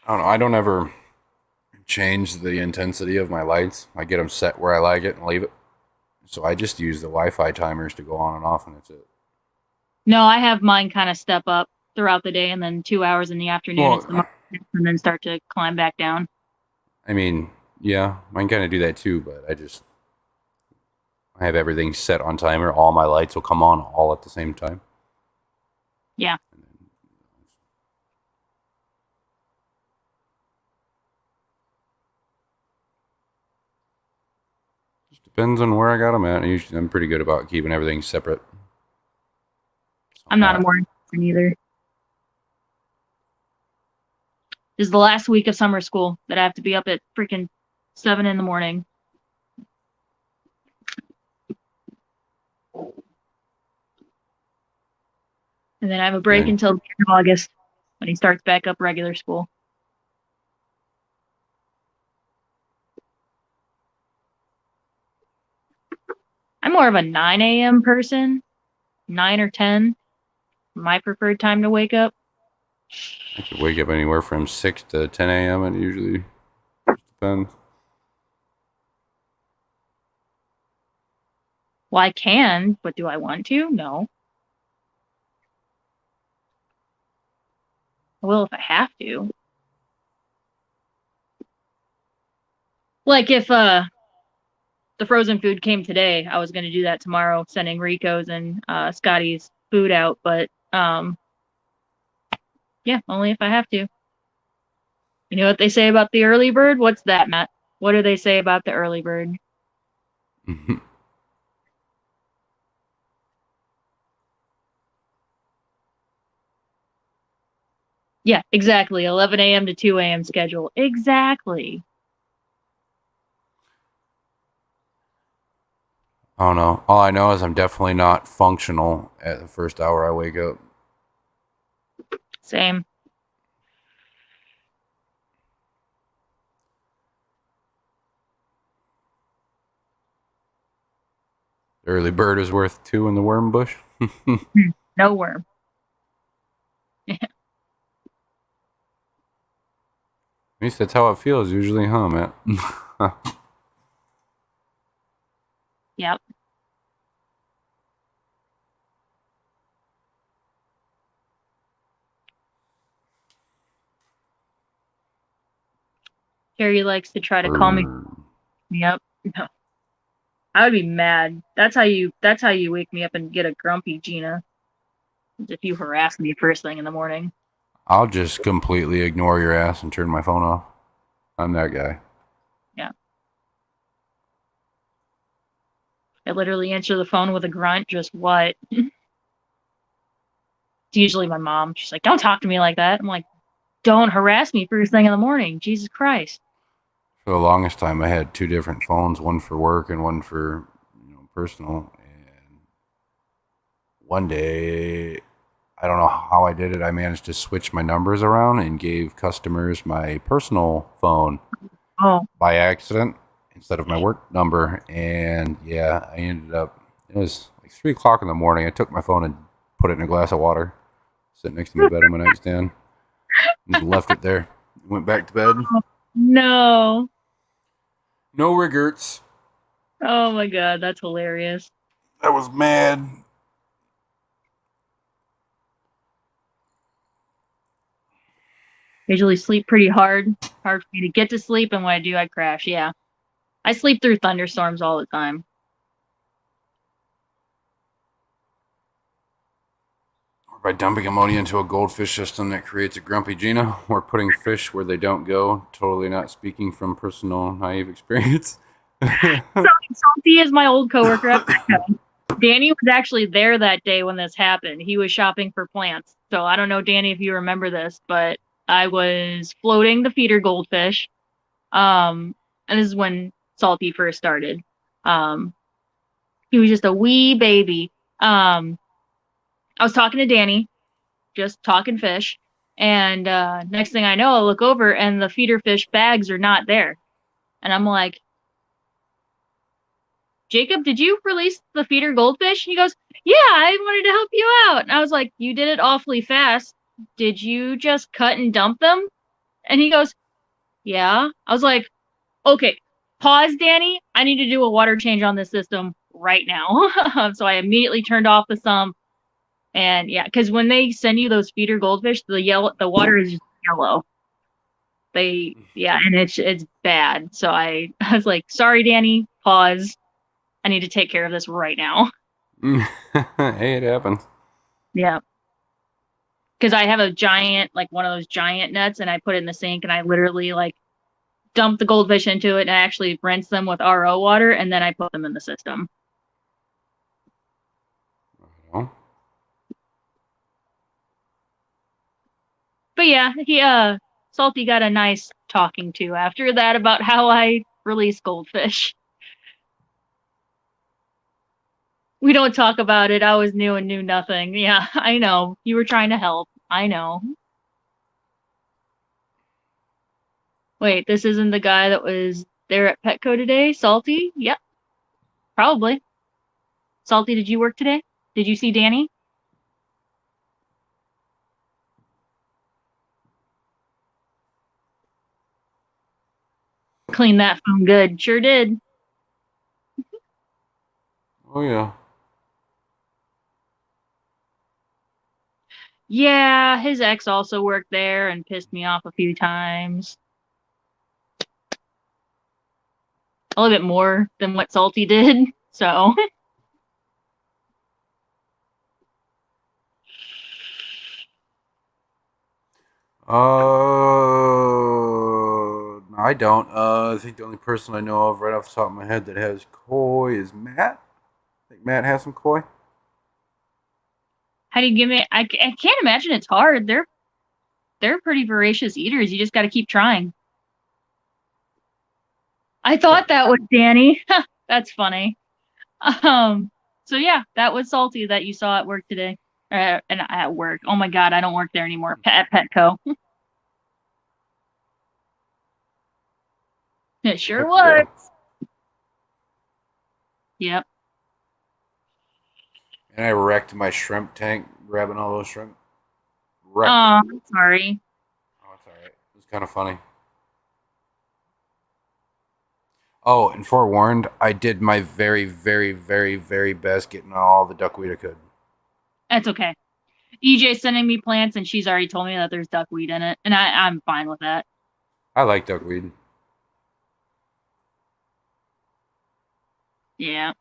I don't know. I don't ever change the intensity of my lights. I get them set where I like it and leave it. So I just use the Wi-Fi timers to go on and off, and that's it. No, I have mine kind of step up throughout the day and then 2 hours in the afternoon it's the Well, most and then start to climb back down. I mean, yeah, mine kind of do that too, but I have everything set on timer. All my lights will come on all at the same time. Yeah. And then, just depends on where I got them at. Usually, I'm pretty good about keeping everything separate. So I'm not a morning person either. This is the last week of summer school that I have to be up at freaking 7 in the morning. And then I have a break and until the end of August when he starts back up regular school. I'm more of a 9 a.m. person, 9 or 10, my preferred time to wake up. I could wake up anywhere from 6 to 10 a.m. It usually just depends. Well, I can, but do I want to? No. I will if I have to. Like if the frozen food came today, I was going to do that tomorrow, sending Rico's and Scotty's food out, but yeah, only if I have to. You know what they say about the early bird? What's that, Matt? What do they say about the early bird? Yeah, exactly. 11 a.m. to 2 a.m. schedule. Exactly. I don't know. All I know is I'm definitely not functional at the first hour I wake up. Same. The early bird is worth two in the worm bush. No worm. At least that's how it feels usually, huh, Matt? Yep. Carrie likes to try to call me. Yep. I would be mad. That's how you wake me up and get a grumpy Gina. If you harass me first thing in the morning. I'll just completely ignore your ass and turn my phone off. I'm that guy. Yeah. I literally answer the phone with a grunt, just what? It's usually my mom. She's like, don't talk to me like that. I'm like, don't harass me first thing in the morning. Jesus Christ. For the longest time, I had two different phones, one for work and one for personal. And one day, I don't know how I did it. I managed to switch my numbers around and gave customers my personal phone Oh, by accident instead of my work number. And yeah, I ended up, it was like 3 o'clock in the morning. I took my phone and put it in a glass of water, sitting next to my bed on my nightstand, and just left it there. Went back to bed. no. No regrets. Oh my God, that's hilarious. I was mad. I usually sleep pretty hard. Hard for me to get to sleep, and when I do, I crash. Yeah. I sleep through thunderstorms all the time. Or by dumping ammonia into a goldfish system that creates a grumpy Gina, or putting fish where they don't go. Totally not speaking from personal naive experience. So Salty is my old coworker at Petco. Danny was actually there that day when this happened. He was shopping for plants. So I don't know, Danny, if you remember this, but I was floating the feeder goldfish. And this is when Salty first started. Um, he was just a wee baby. Um, I was talking to Danny, just talking fish. And next thing I know, I look over and the feeder fish bags are not there. And I'm like, Jacob, did you release the feeder goldfish? He goes, yeah, I wanted to help you out. And I was like, you did it awfully fast. Did you just cut and dump them? And he goes, yeah. I was like, okay, pause, Danny. I need to do a water change on this system right now. So I immediately turned off the sump. And yeah, because when they send you those feeder goldfish, the water is just yellow. And it's bad. So I was like, sorry, Danny, pause. I need to take care of this right now. Hey, it happens. Yeah. Because I have a giant, like one of those giant nets, and I put it in the sink, and I literally like dump the goldfish into it, and I actually rinse them with RO water, and then I put them in the system. Well, But yeah, he Salty got a nice talking to after that about how I release goldfish. We don't talk about it. I was new and knew nothing. Yeah, I know. You were trying to help. I know. Wait, this isn't the guy that was there at Petco today? Salty? Yep, probably. Salty, did you work today? Did you see Danny? Clean that phone good. Sure did. oh yeah. Yeah, his ex also worked there and pissed me off a few times. A little bit more than what Salty did. So, I don't. I think the only person I know of right off the top of my head that has koi is Matt. I think Matt has some koi. how do you give me? I can't imagine it's hard. They're pretty voracious eaters. You just got to keep trying. I Yep. thought that was Danny. That's funny. Um. So yeah, that was Salty that you saw at work today. And at work. Oh my God, I don't work there anymore. At Petco. It sure Heck was. yeah. Yep. And I wrecked my shrimp tank grabbing all those shrimp. Wrecked it. Oh, sorry. Oh, it's all right. It was kind of funny. Oh, and forewarned, I did my very, very, very, very best getting all the duckweed I could. That's okay. EJ's sending me plants, and she's already told me that there's duckweed in it, and I'm fine with that. I like duckweed. Yeah.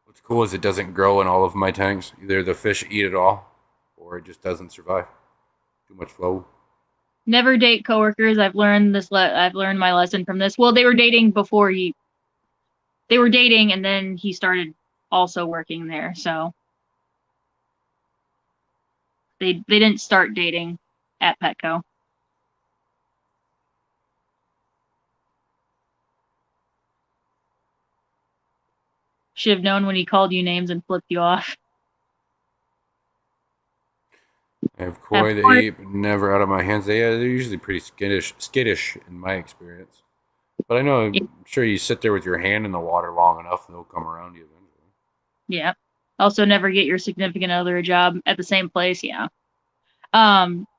What's cool is it doesn't grow in all of my tanks. Either the fish eat it all, or it just doesn't survive. Too much flow. Never date coworkers. I've learned my lesson from this. Well, they were dating, and then he started also working there. So they didn't start dating at Petco. Should have known when he called you names and flipped you off. I have Have koi to koi. eat, but never out of my hands. They're usually pretty skittish in my experience. But I know, I'm sure you sit there with your hand in the water long enough, and they'll come around you eventually. Yeah. Also, never get your significant other a job at the same place. Yeah.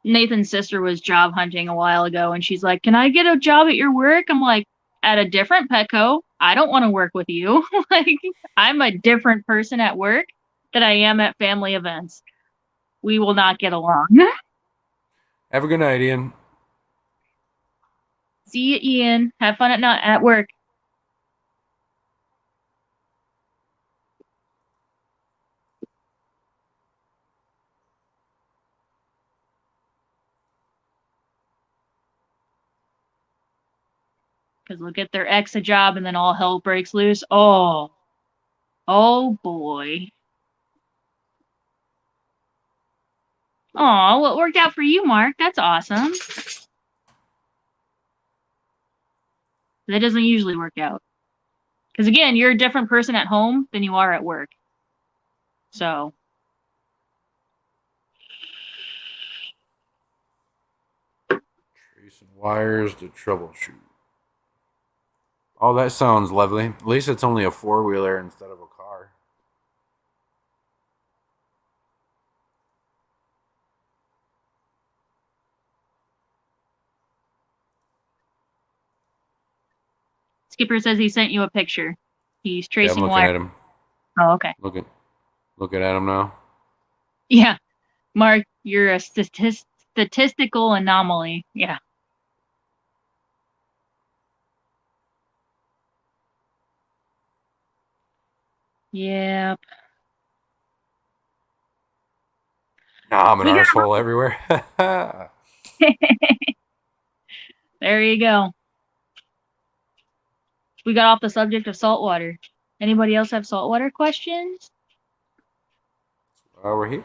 Nathan's sister was job hunting a while ago, and she's like, "Can I get a job at your work?" I'm like, "At a different Petco. I don't want to work with you. Like, I'm a different person at work than I am at family events. We will not get along." Have a good night, Ian. See you, Ian. Have fun at work. Because they'll get their ex a job, and then all hell breaks loose. Oh boy. Oh, well, it worked out for you, Mark. That's awesome. That doesn't usually work out. Because again, you're a different person at home than you are at work. So, Tracing wires to troubleshoot. Oh, that sounds lovely. At least it's only a four-wheeler instead of a car. Skipper says he sent you a picture. He's Yeah, I'm tracing looking wire. at him. Oh, okay. Looking at him now. Yeah. Mark, you're a statistical anomaly. Yeah. Yep. Nah, I'm an We arsehole everywhere. got there you go. We got off the subject of saltwater. Anybody else have saltwater questions? We're here.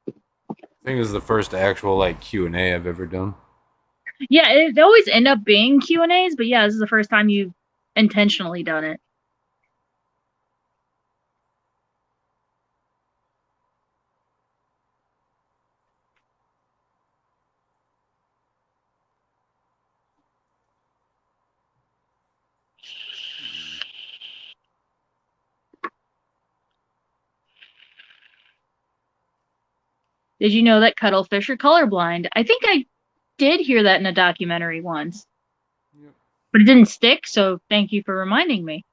I think this is the first actual like Q&A I've ever done. Yeah, it always end up being Q&As, but yeah, this is the first time you've intentionally done it. Did you know that cuttlefish are colorblind? I think I did hear that in a documentary once, Yep. but it didn't stick, so thank you for reminding me.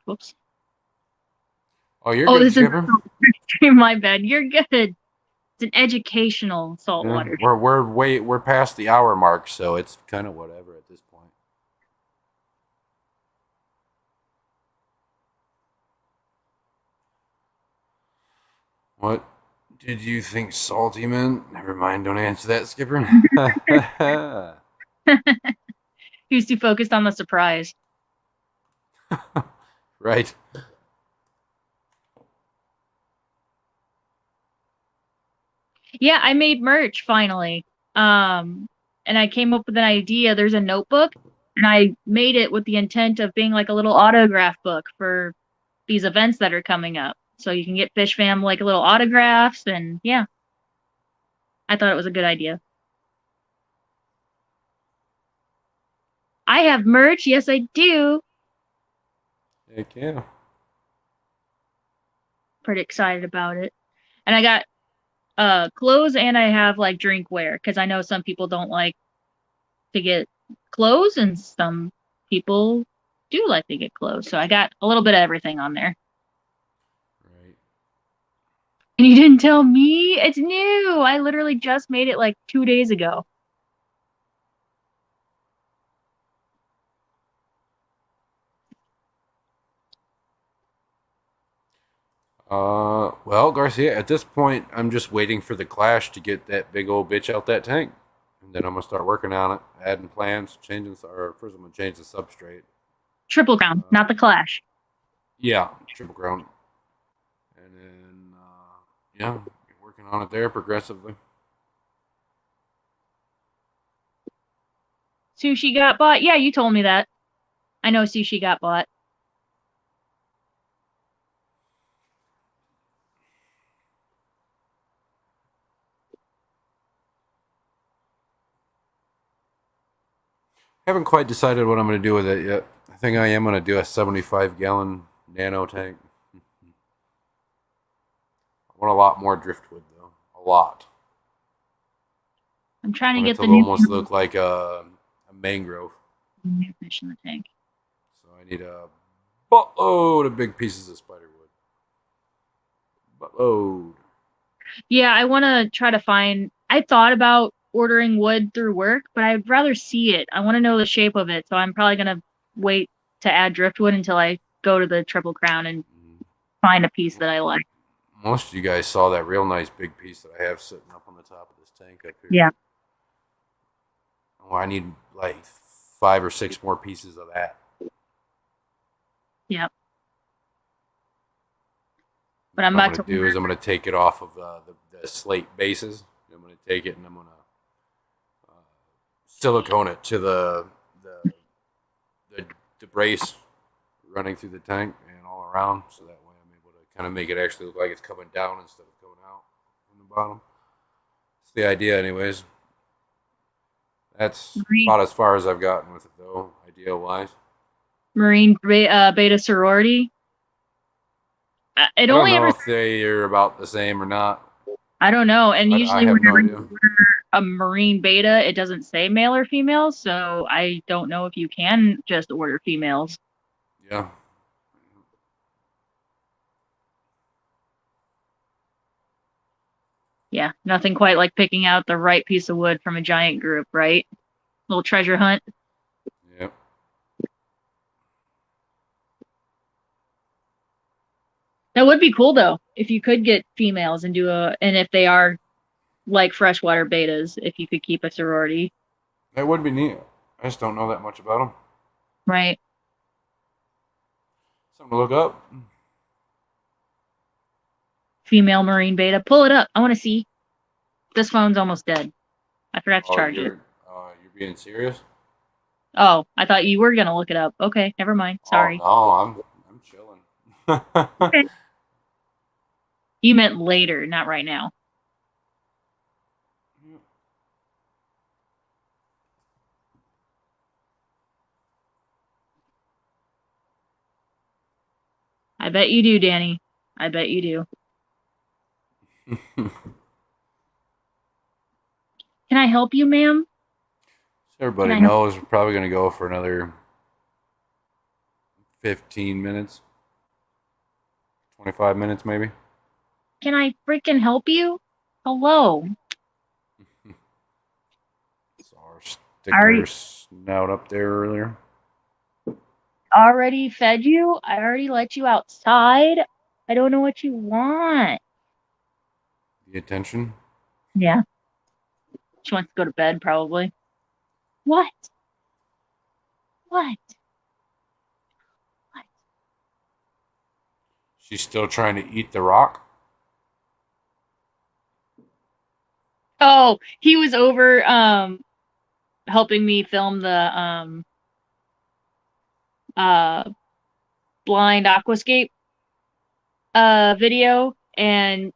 Whoops. Oh, you're Oh, good, this is Skipper. my bad. You're good. It's an educational Yeah, saltwater. we're past the hour mark, so it's kind of whatever at this point. What did you think salty meant? Never mind, don't answer that, Skipper. He was too focused on the surprise. Right. Yeah, I made merch finally. And I came up with an idea. There's a notebook, and I made it with the intent of being like a little autograph book for these events that are coming up. So you can get Fish Fam like little autographs, and yeah, I thought it was a good idea. I have merch. Yes, I do. Heck yeah. Pretty excited about it. And I got clothes, and I have like drinkware because I know some people don't like to get clothes and some people do like to get clothes. So I got a little bit of everything on there. Right. And you didn't tell me? It's new. I literally just made it like 2 days ago. Well, Garcia, at this point, I'm just waiting for the Clash to get that big old bitch out that tank. And then I'm going to start working on it, adding plants, or first I'm going to change the substrate. Triple Crown, not the Clash. Yeah, triple crown. And then, yeah, working on it there progressively. Sushi got bought. Yeah, you told me that. I know sushi got bought. Haven't quite decided what I'm going to do with it yet. I think I am going to do a 75-gallon nano tank. I want a lot more driftwood though. A lot. I'm I trying to want it get to the new almost look like a mangrove. fish in the tank. So I need a buttload of big pieces of spider wood. Buttload. Yeah, I want to try to find. I thought about ordering wood through work, but I'd rather see it. I want to know the shape of it, so I'm probably gonna wait to add driftwood until I go to the Triple Crown and find a piece that I like. Most of you guys saw that real nice big piece that I have sitting up on the top of this tank up here. Yeah, Oh, I need like 5 or 6 more pieces of that. yeah. But What I'm I'm about going to to do is I'm going to take it off of the slate bases. I'm going to take it and I'm going to silicone it to the, the brace running through the tank and all around, so that way I'm able to kind of make it actually look like it's coming down instead of coming out from the bottom. It's the idea, anyways. That's Marine, about as far as I've gotten with it, though, idea wise. Beta sorority. It I don't only know ever. if they are about the same or not. I don't know. And I usually, have no whenever you idea. order a Marine Beta, it doesn't say male or female, so I don't know if you can just order females. Yeah. Yeah, nothing quite like picking out the right piece of wood from a giant group, right? Little treasure hunt. Yep. That would be cool though, if you could get females and and if they are like freshwater betas, if you could keep a sorority, That would be neat. I just don't know that much about them. right? Something to look up. Female Marine Beta. Pull it up. I want to see. This phone's almost dead. I forgot to Oh, charge it. you're being serious? Oh, I thought you were gonna look it up. Okay, never mind. Oh Sorry. no, I'm chilling. Okay. You meant later, not right now. I bet you do, Danny. I bet you do. Can I help you, ma'am? Can Everybody I help? knows we're probably going to go for another 15 minutes, 25 minutes maybe. Can I freaking help you? Hello. Saw her I sticking her snout up there earlier. already fed you. I already let you outside. I don't know what you want. The attention. Yeah. She wants to go to bed, probably. What? What? What? She's still trying to eat the rock. Oh, he was over helping me film the uh blind aquascape video, and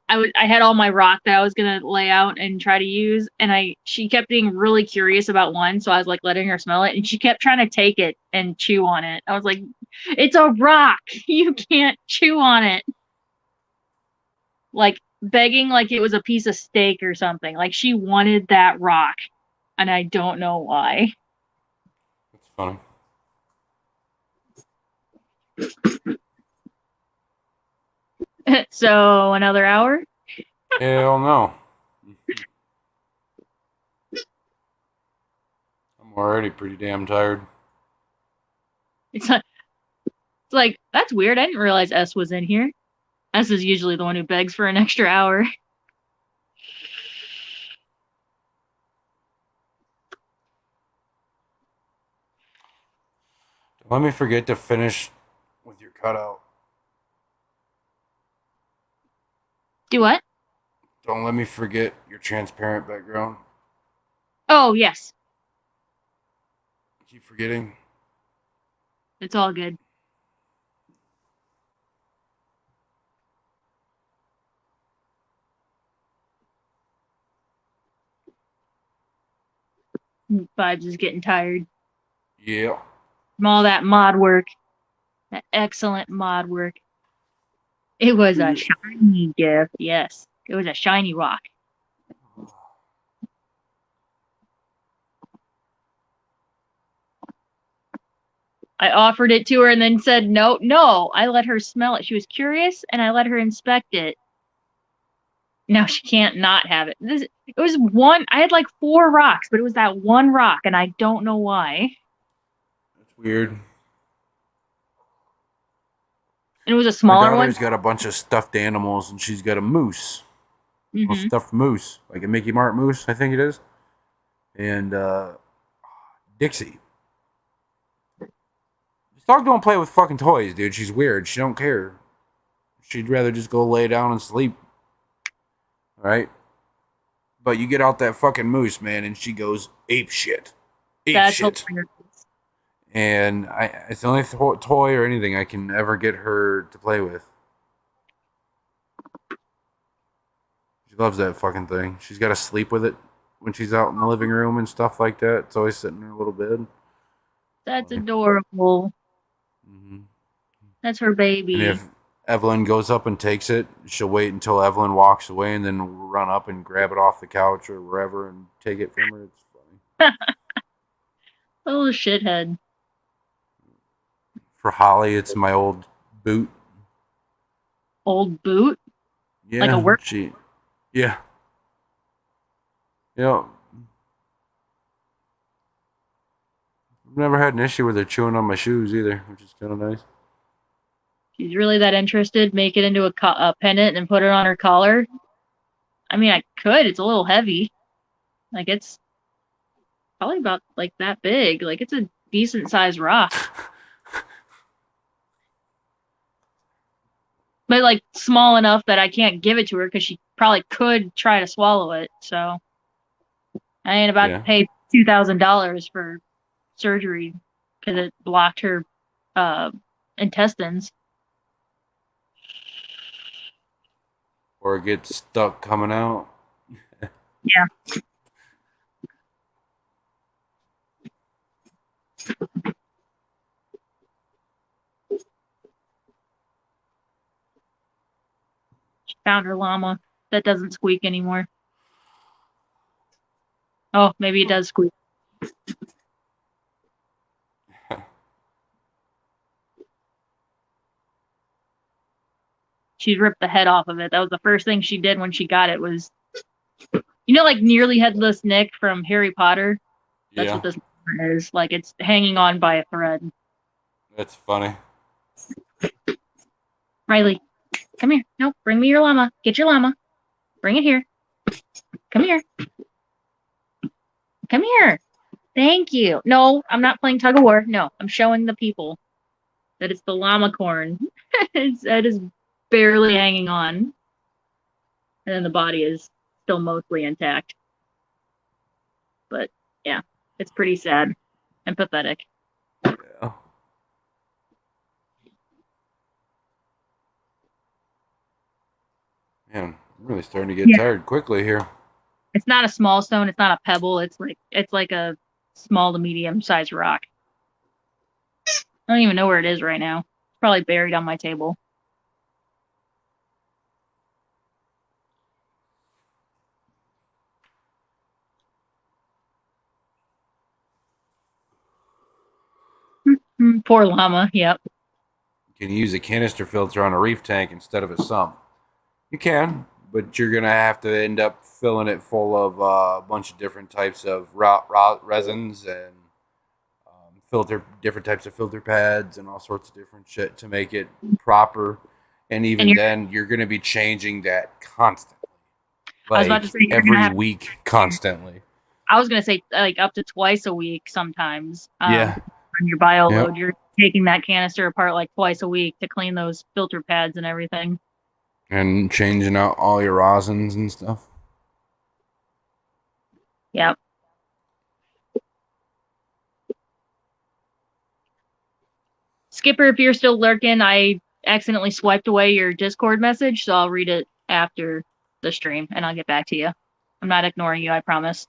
I had all my rock that I was gonna lay out and try to use, and she kept being really curious about one, so I was like letting her smell it, and she kept trying to take it and chew on it. I was like, it's a rock, you can't chew on it. Like begging like it was a piece of steak or something. Like she wanted that rock, and I don't know why. That's funny. So another hour. Hell no. I'm already pretty damn tired. It's like that's weird. I didn't realize S was in here. S is usually the one who begs for an extra hour. Don't let me forget to finish with your cutout. Do what? Don't let me forget your transparent background. Oh, yes. I keep forgetting. It's all good. Vibes is getting tired. Yeah. From all that mod work, that excellent mod work. It was a shiny gift, yes. It was a shiny rock. I offered it to her and then said no, no. I let her smell it. She was curious and I let her inspect it. Now she can't not have it. It was one, I had like 4 rocks, but it was that one rock and I don't know why. That's weird. And it was a My smaller one. daughter's got a bunch of stuffed animals, and she's got a moose, a Hmm. stuffed moose, like a Mickey Mart moose, I think it is, and Dixie. This dog don't play with fucking toys, dude. She's weird. She don't care. She'd rather just go lay down and sleep. Right? But you get out that fucking moose, man, and she goes ape shit. Ape That's shit. hilarious. And it's the only toy or anything I can ever get her to play with. She loves that fucking thing. She's got to sleep with it when she's out in the living room and stuff like that. It's always sitting in her little bed. That's Funny. adorable. Mm-hmm. That's her And baby. if Evelyn goes up and takes it, she'll wait until Evelyn walks away and then run up and grab it off the couch or wherever and take it from her. It's funny. Little shithead. For Holly, it's my old boot. Old boot. Yeah, Like a work. Yeah. I've never had an issue with her chewing on my shoes either, which is kind of nice. She's really that interested. Make it into a pendant and put it on her collar. I mean, I could. It's a little heavy. Like it's probably about like that big. Like it's a decent sized rock. But like small enough that I can't give it to her because she probably could try to swallow it. So I ain't about to pay $2,000 for surgery because it blocked her intestines. Or it gets stuck coming out. Yeah. She found her llama. That doesn't squeak anymore. Oh, maybe it does squeak. She ripped the head off of it. That was the first thing she did when she got it was, like Nearly Headless Nick from Harry Potter? That's what this is. Like it's hanging on by a thread. That's funny. Riley, come here. No, bring me your llama. Get your llama. Bring it here. Come here. Come here. Thank you. No, I'm not playing tug of war. No, I'm showing the people that it's the llama corn. It is barely hanging on. And then the body is still mostly intact. But yeah, it's pretty sad and pathetic. Yeah. Man, I'm really starting to get tired quickly here. It's not a small stone. It's not a pebble. It's like a small to medium sized rock. I don't even know where it is right now. It's probably buried on my table. Poor llama. Yep. You can use a canister filter on a reef tank instead of a sump. You can, but you're gonna have to end up filling it full of a bunch of different types of resins and different types of filter pads and all sorts of different shit to make it proper. And even then, you're gonna be changing that constantly. Like I was about to say every week, constantly. I was gonna say like up to twice a week sometimes. Yeah. On your bio load, you're taking that canister apart like twice a week to clean those filter pads and everything. And changing out all your rosins and stuff. Yep. Skipper, if you're still lurking, I accidentally swiped away your Discord message, so I'll read it after the stream and I'll get back to you. I'm not ignoring you, I promise.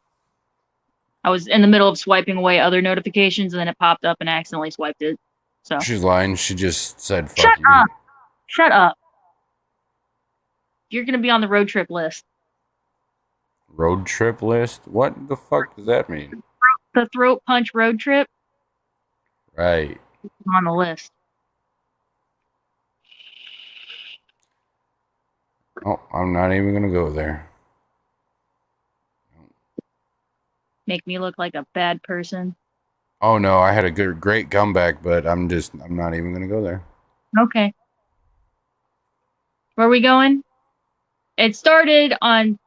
I was in the middle of swiping away other notifications, and then it popped up, and I accidentally swiped it. So She's lying. She just said fuck shut you. up. Shut up. You're gonna be on the road trip list. Road trip list? What the fuck does that mean? The throat punch road trip Right. is on the list. Oh, I'm not even gonna go there. Make me look like a bad person. Oh no, I had a great comeback, but I'm not even gonna go there. Okay. Where are we going? It started on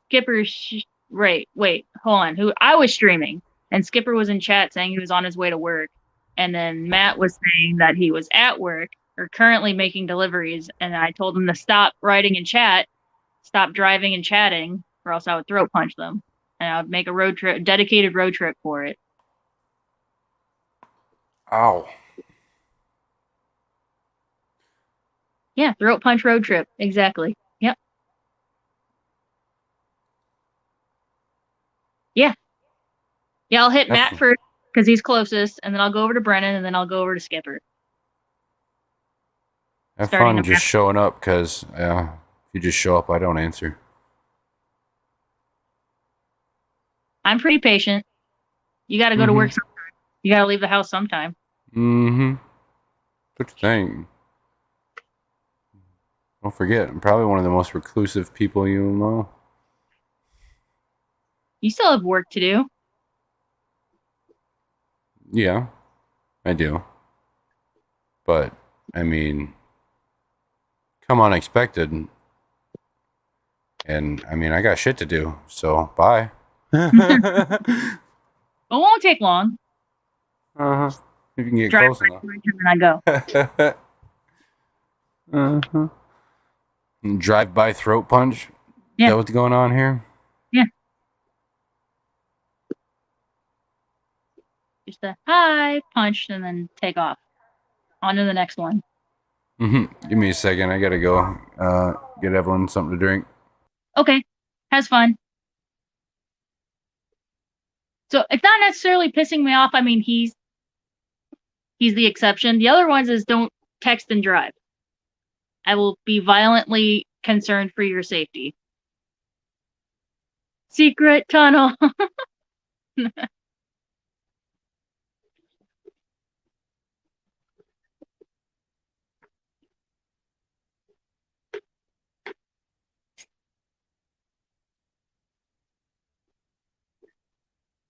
Skipper's. Right. Wait. Hold on. Who I was streaming, and Skipper was in chat saying he was on his way to work, and then Matt was saying that he was at work or currently making deliveries, and I told him to stop writing in chat, stop driving and chatting, or else I would throat punch them, and I would make a road trip, dedicated road trip for it. Ow. Yeah, throat punch road trip. Exactly. Yep. Yeah. Yeah, I'll hit Matt first because he's closest, and then I'll go over to Brennan, and then I'll go over to Skipper. Have fun just showing up, because if you just show up, I don't answer. I'm pretty patient. You got to go to work sometime. You got to leave the house sometime. Mm-hmm. What you think? Don't forget, I'm probably one of the most reclusive people you know. You still have work to do. Yeah, I do. But, I mean, come unexpected. And, I mean, I got shit to do, so bye. It won't take long. Uh-huh. If you can get close enough. And then I go. Uh-huh. Drive-by throat punch? Yeah. Is that what's going on here? Yeah. Just a hi, punch, and then take off. On to the next one. Give me a second. I gotta go get Evelyn something to drink. Okay. Has fun. So it's not necessarily pissing me off. I mean, he's the exception. The other ones is don't text and drive. I will be violently concerned for your safety. Secret tunnel.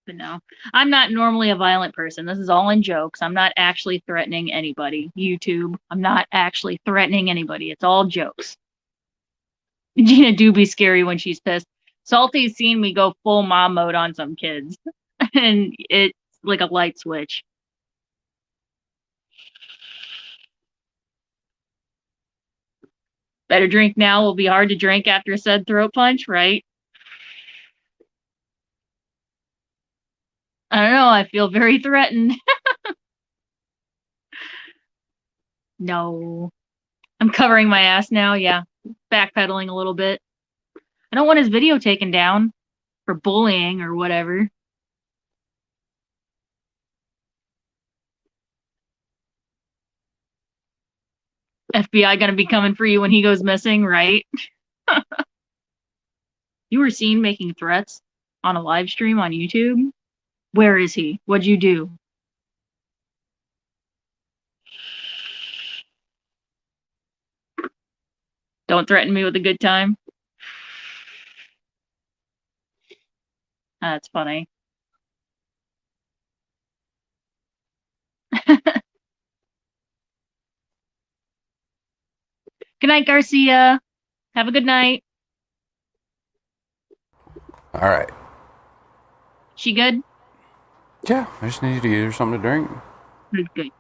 But no, I'm not normally a violent person. This is all in jokes. I'm not actually threatening anybody. YouTube, I'm not actually threatening anybody. It's all jokes. Gina do be scary when she's pissed. Salty's seen me go full mom mode on some kids, and it's like a light switch. Better drink now will be hard to drink after said throat punch, right? I don't know. I feel very threatened. No. I'm covering my ass now. Yeah. Backpedaling a little bit. I don't want his video taken down for bullying or whatever. FBI gonna be coming for you when he goes missing, right? You were seen making threats on a live stream on YouTube? Where is he? What'd you do? Don't threaten me with a good time. That's funny. Good night, Garcia. Have a good night. All right. She good? Yeah, I just needed to get her something to drink.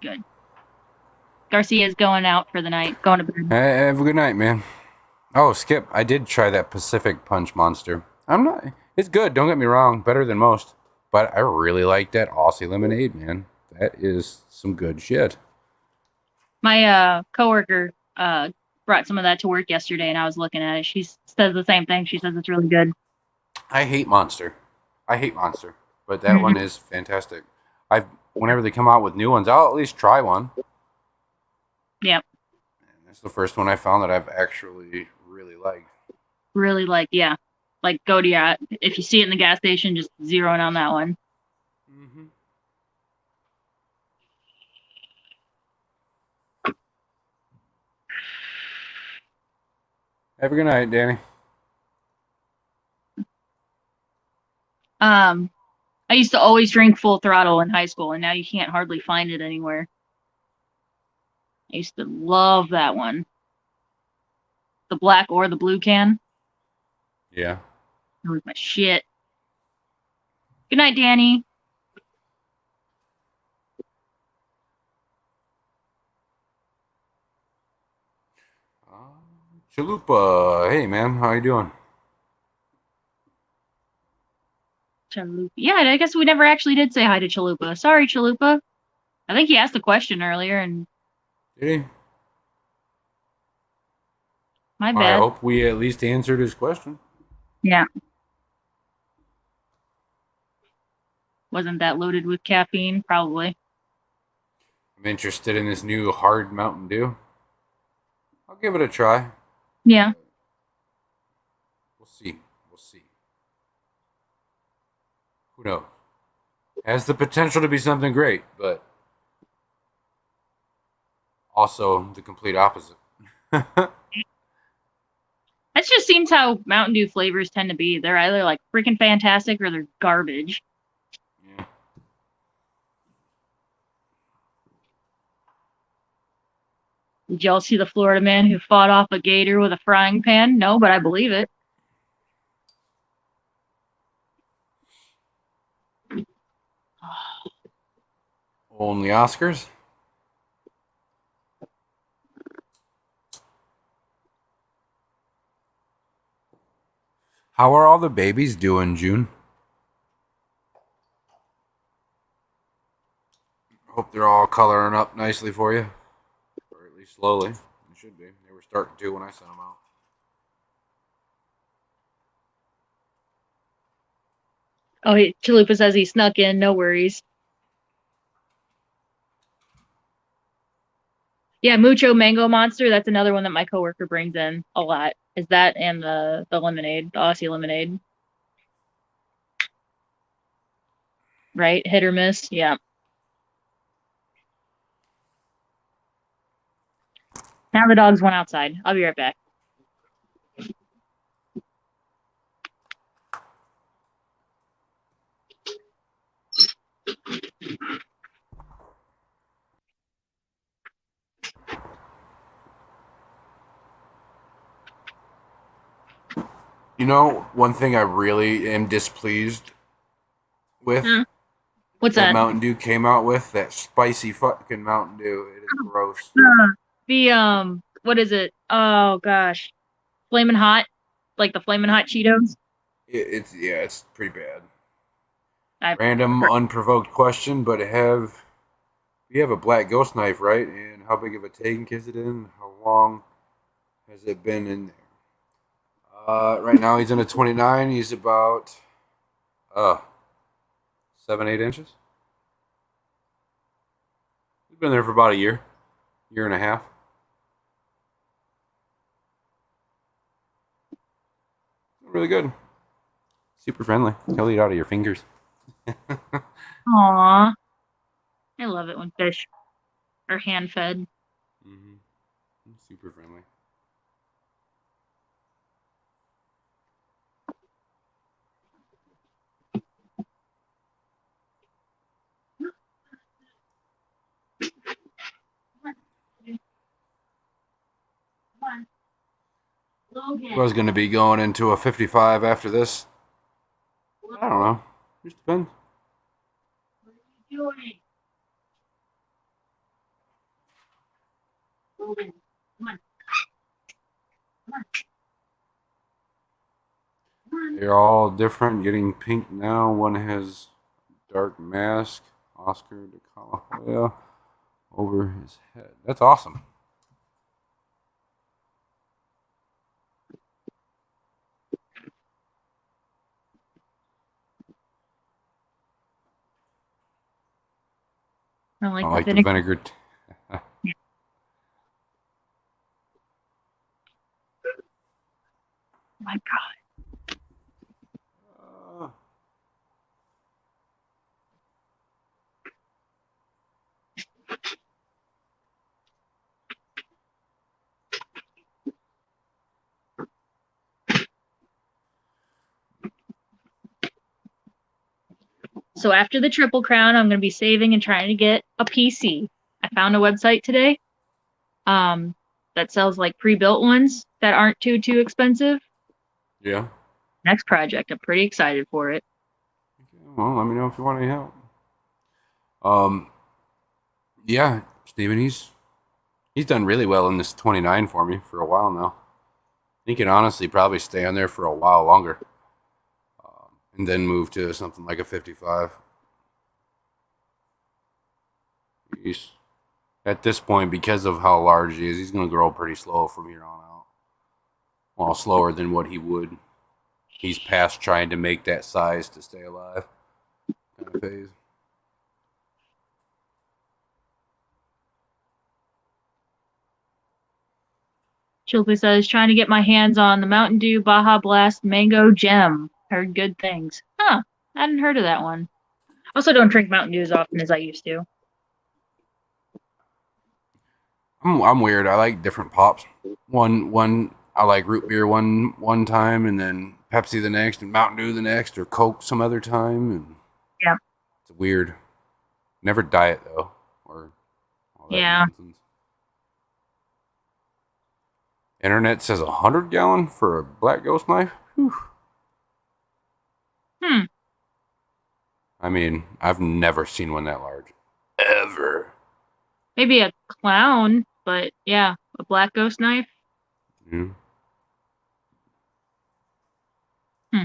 Good. Garcia's going out for the night. Going to bed. Hey, have a good night, man. Oh, Skip, I did try that Pacific Punch Monster. It's good, don't get me wrong, better than most. But I really like that Aussie lemonade, man. That is some good shit. My coworker brought some of that to work yesterday, and I was looking at it. She says the same thing. She says it's really good. I hate Monster. but that one is fantastic. I've Whenever they come out with new ones, I'll at least try one. Yep. And that's the first one I found that I've actually really liked. Really like, yeah. Like go to your, if you see it in the gas station, just zero in on that one. Mm-hmm. Have a good night, Danny. I used to always drink Full Throttle in high school, and now you can't hardly find it anywhere. I used to love that one. The black or the blue can. Yeah. That was my shit. Good night, Danny. Chalupa. Hey, man. How you doing? Chalupa. Yeah, I guess we never actually did say hi to Chalupa. Sorry, Chalupa. I think he asked a question earlier, and Did he? my I bad. hope we at least answered his question. Yeah. Wasn't that loaded with caffeine? Probably. I'm interested in this new hard Mountain Dew. I'll give it a try. Yeah. We'll see. We'll see. Who knows? Has the potential to be something great, but also the complete opposite. That just seems how Mountain Dew flavors tend to be. They're either like freaking fantastic or they're garbage. Yeah. Did y'all see the Florida man who fought off a gator with a frying pan? No, but I believe it. Only Oscars? How are all the babies doing, June? Hope they're all coloring up nicely for you. Or at least slowly. They should be. They were starting to when I sent them out. Oh, Chalupa says he snuck in. No worries. Yeah, Mucho Mango Monster. That's another one that my coworker brings in a lot. Is that and the lemonade, the Aussie lemonade, right? Hit or miss. Yeah. Now the dogs went outside. I'll be right back. You know, one thing I really am displeased with Hmm. What's that that? Mountain Dew came out with, that spicy fucking Mountain Dew. It is gross. The what is it? Oh gosh, Flamin' Hot, like the Flamin' Hot Cheetos. It's pretty bad. I've Random, heard. unprovoked question, but you have a black ghost knife, right? And how big of a tank is it in? How long has it been in there? Right now he's in a 29. He's about uh 7, 8 inches. He's been there for about a year and a half. Really good. Super friendly. He'll eat out of your fingers. Aw, I love it when fish are hand fed. Mm-hmm. Super friendly. I was going to be going into a 55 after this. I don't know. Just depends. They're all different. Getting pink now. One has dark mask. Oscar de La Hoya over his head. That's awesome. I I like don't the like the vinegar. vinegar. Oh my God. So after the Triple Crown, I'm going to be saving and trying to get a PC. I found a website today um, that sells like pre-built ones that aren't too expensive. Yeah. Next project, I'm pretty excited for it. Well, let me know if you want any help. Um, yeah, Steven, he's done really well in this 29 for me for a while now. He can honestly probably stay on there for a while longer, and then move to something like a 55. He's at this point, because of how large he is, he's going to grow pretty slow from here on out. Well, slower than what he would. He's past trying to make that size to stay alive kind of phase. Chilpy says, trying to get my hands on the Mountain Dew Baja Blast Mango Gem. Heard good things. Huh. I hadn't heard of that one. Also, don't drink Mountain Dew as often as I used to. I'm weird. I like different pops. One I like root beer one time, and then Pepsi the next, and Mountain Dew the next, or Coke some other time. And Yeah. it's weird. Never diet though, or all that Yeah. nonsense. Internet says 100-gallon for a black ghost knife. Whew. Hmm. I mean, I've never seen one that large, ever. Maybe a clown, but yeah, a black ghost knife. Yeah. Hmm.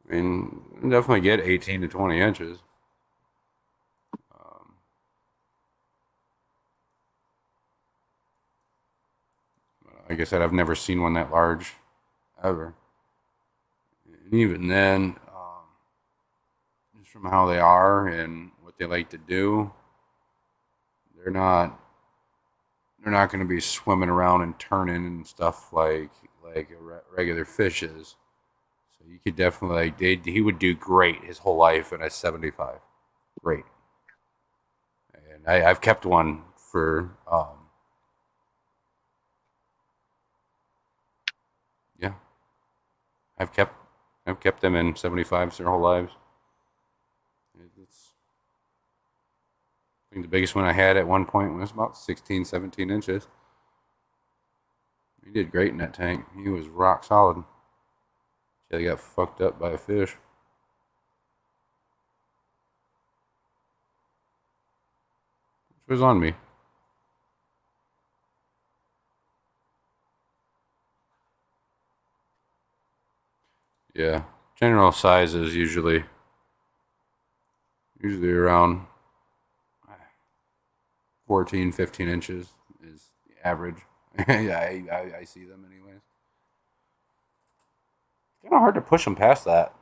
I mean, definitely get 18 to 20 inches. Um, like I said, I've never seen one that large, ever. And even then, just from how they are and what they like to do, they're not they're not going to be swimming around and turning and stuff like a regular fish is. So you could definitely he would do great his whole life in a 75. Great. And I've kept one for yeah, I've kept I've kept them in 75s their whole lives. It's I think the biggest one I had at one point was about 16, 17 inches. He did great in that tank. He was rock solid. Till he got fucked up by a fish. Which was on me. Yeah. General size is usually around 14, 15 inches is the average. Yeah, I see them anyways. It's kind of hard to push them past that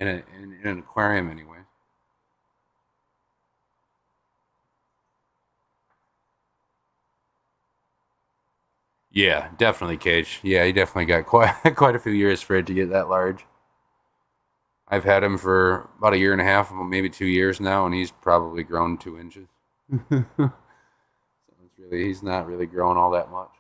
in an aquarium anyway. Yeah, definitely cage. Yeah, he definitely got quite quite a few years for it to get that large. I've had him for about a year and a half, maybe 2 years now, and he's probably grown 2 inches. So he's not really growing all that much.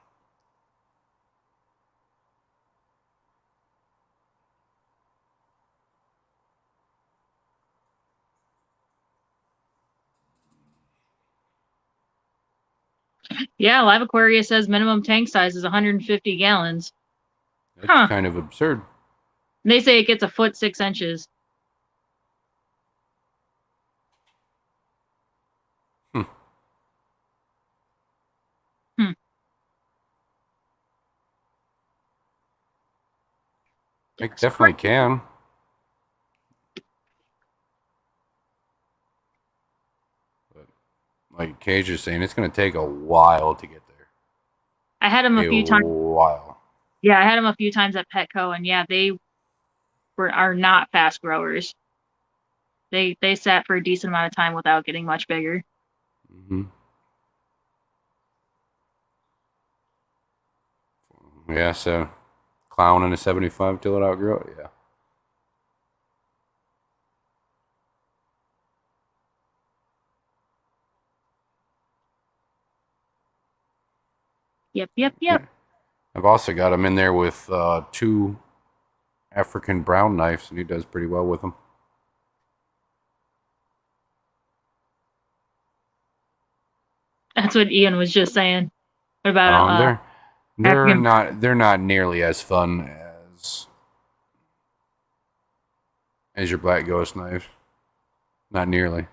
Yeah, Live Aquaria says minimum tank size is 150 gallons. That's Huh. kind of absurd. They say it gets a foot 6 inches. Hmm. Hmm. It That's definitely crazy. can. But like Cage is saying, it's going to take a while to get there. I had them a A few times. while. Yeah, I had them a few times at Petco, and yeah, they are not fast growers. They sat for a decent amount of time without getting much bigger. Hmm. Yeah, so clown in a 75 till it outgrow it. Yeah. Yep, yep, yep. Yeah. I've also got him in there with two African brown knives, and he does pretty well with them. That's what Ian was just saying. What about They're African? they're not nearly as fun as your black ghost knife. Not nearly.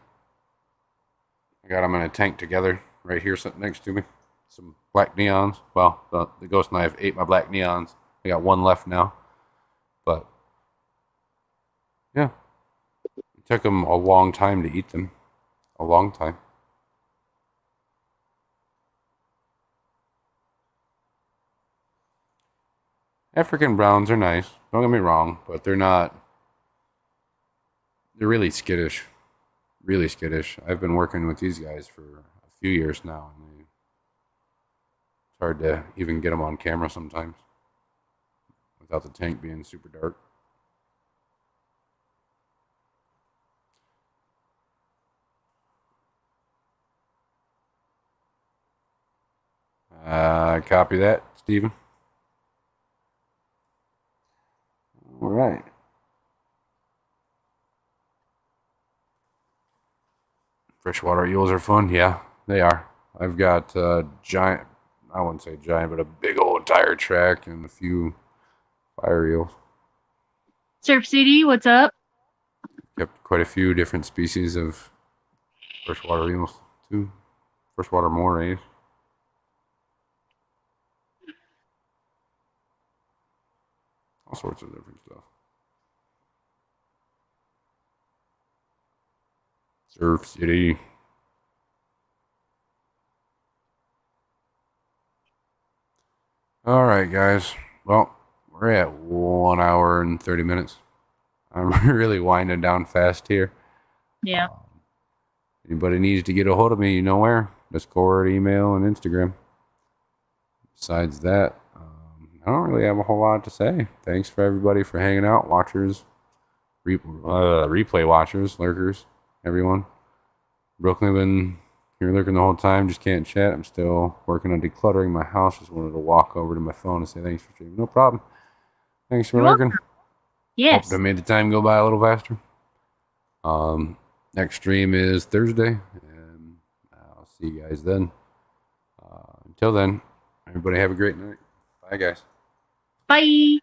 I got them in a tank together right here, sitting next to me. Some black neons. Well, the ghost knife ate my black neons. I got one left now, but yeah, it took them a long time to eat them. A long time. African browns are nice. Don't get me wrong, but they're not. They're really skittish. Really skittish. I've been working with these guys for a few years now, and it's hard to even get them on camera sometimes without the tank being super dark. Copy that, Steven. All right. Freshwater eels are fun. Yeah, they are. I've got giant, I wouldn't say giant, but a big old tire track and a few fire eels. Surf City, what's up? Kept quite a few different species of freshwater eels, too. Freshwater morays. All sorts of different stuff. Surf City. All right, guys. Well, we're at 1 hour and 30 minutes. I'm really winding down fast here. Yeah. Anybody needs to get a hold of me, you know where? Discord, email, and Instagram. Besides that, I don't really have a whole lot to say. Thanks for everybody for hanging out, watchers, replay watchers, lurkers, everyone. Brooklyn been here lurking the whole time, just can't chat. I'm still working on decluttering my house. Just wanted to walk over to my phone and say thanks for streaming. No problem. Thanks for You're lurking. welcome. Hope I Yes. made the time go by a little faster. Next stream is Thursday, and I'll see you guys then. Until then, everybody have a great night. Bye, guys. Bye.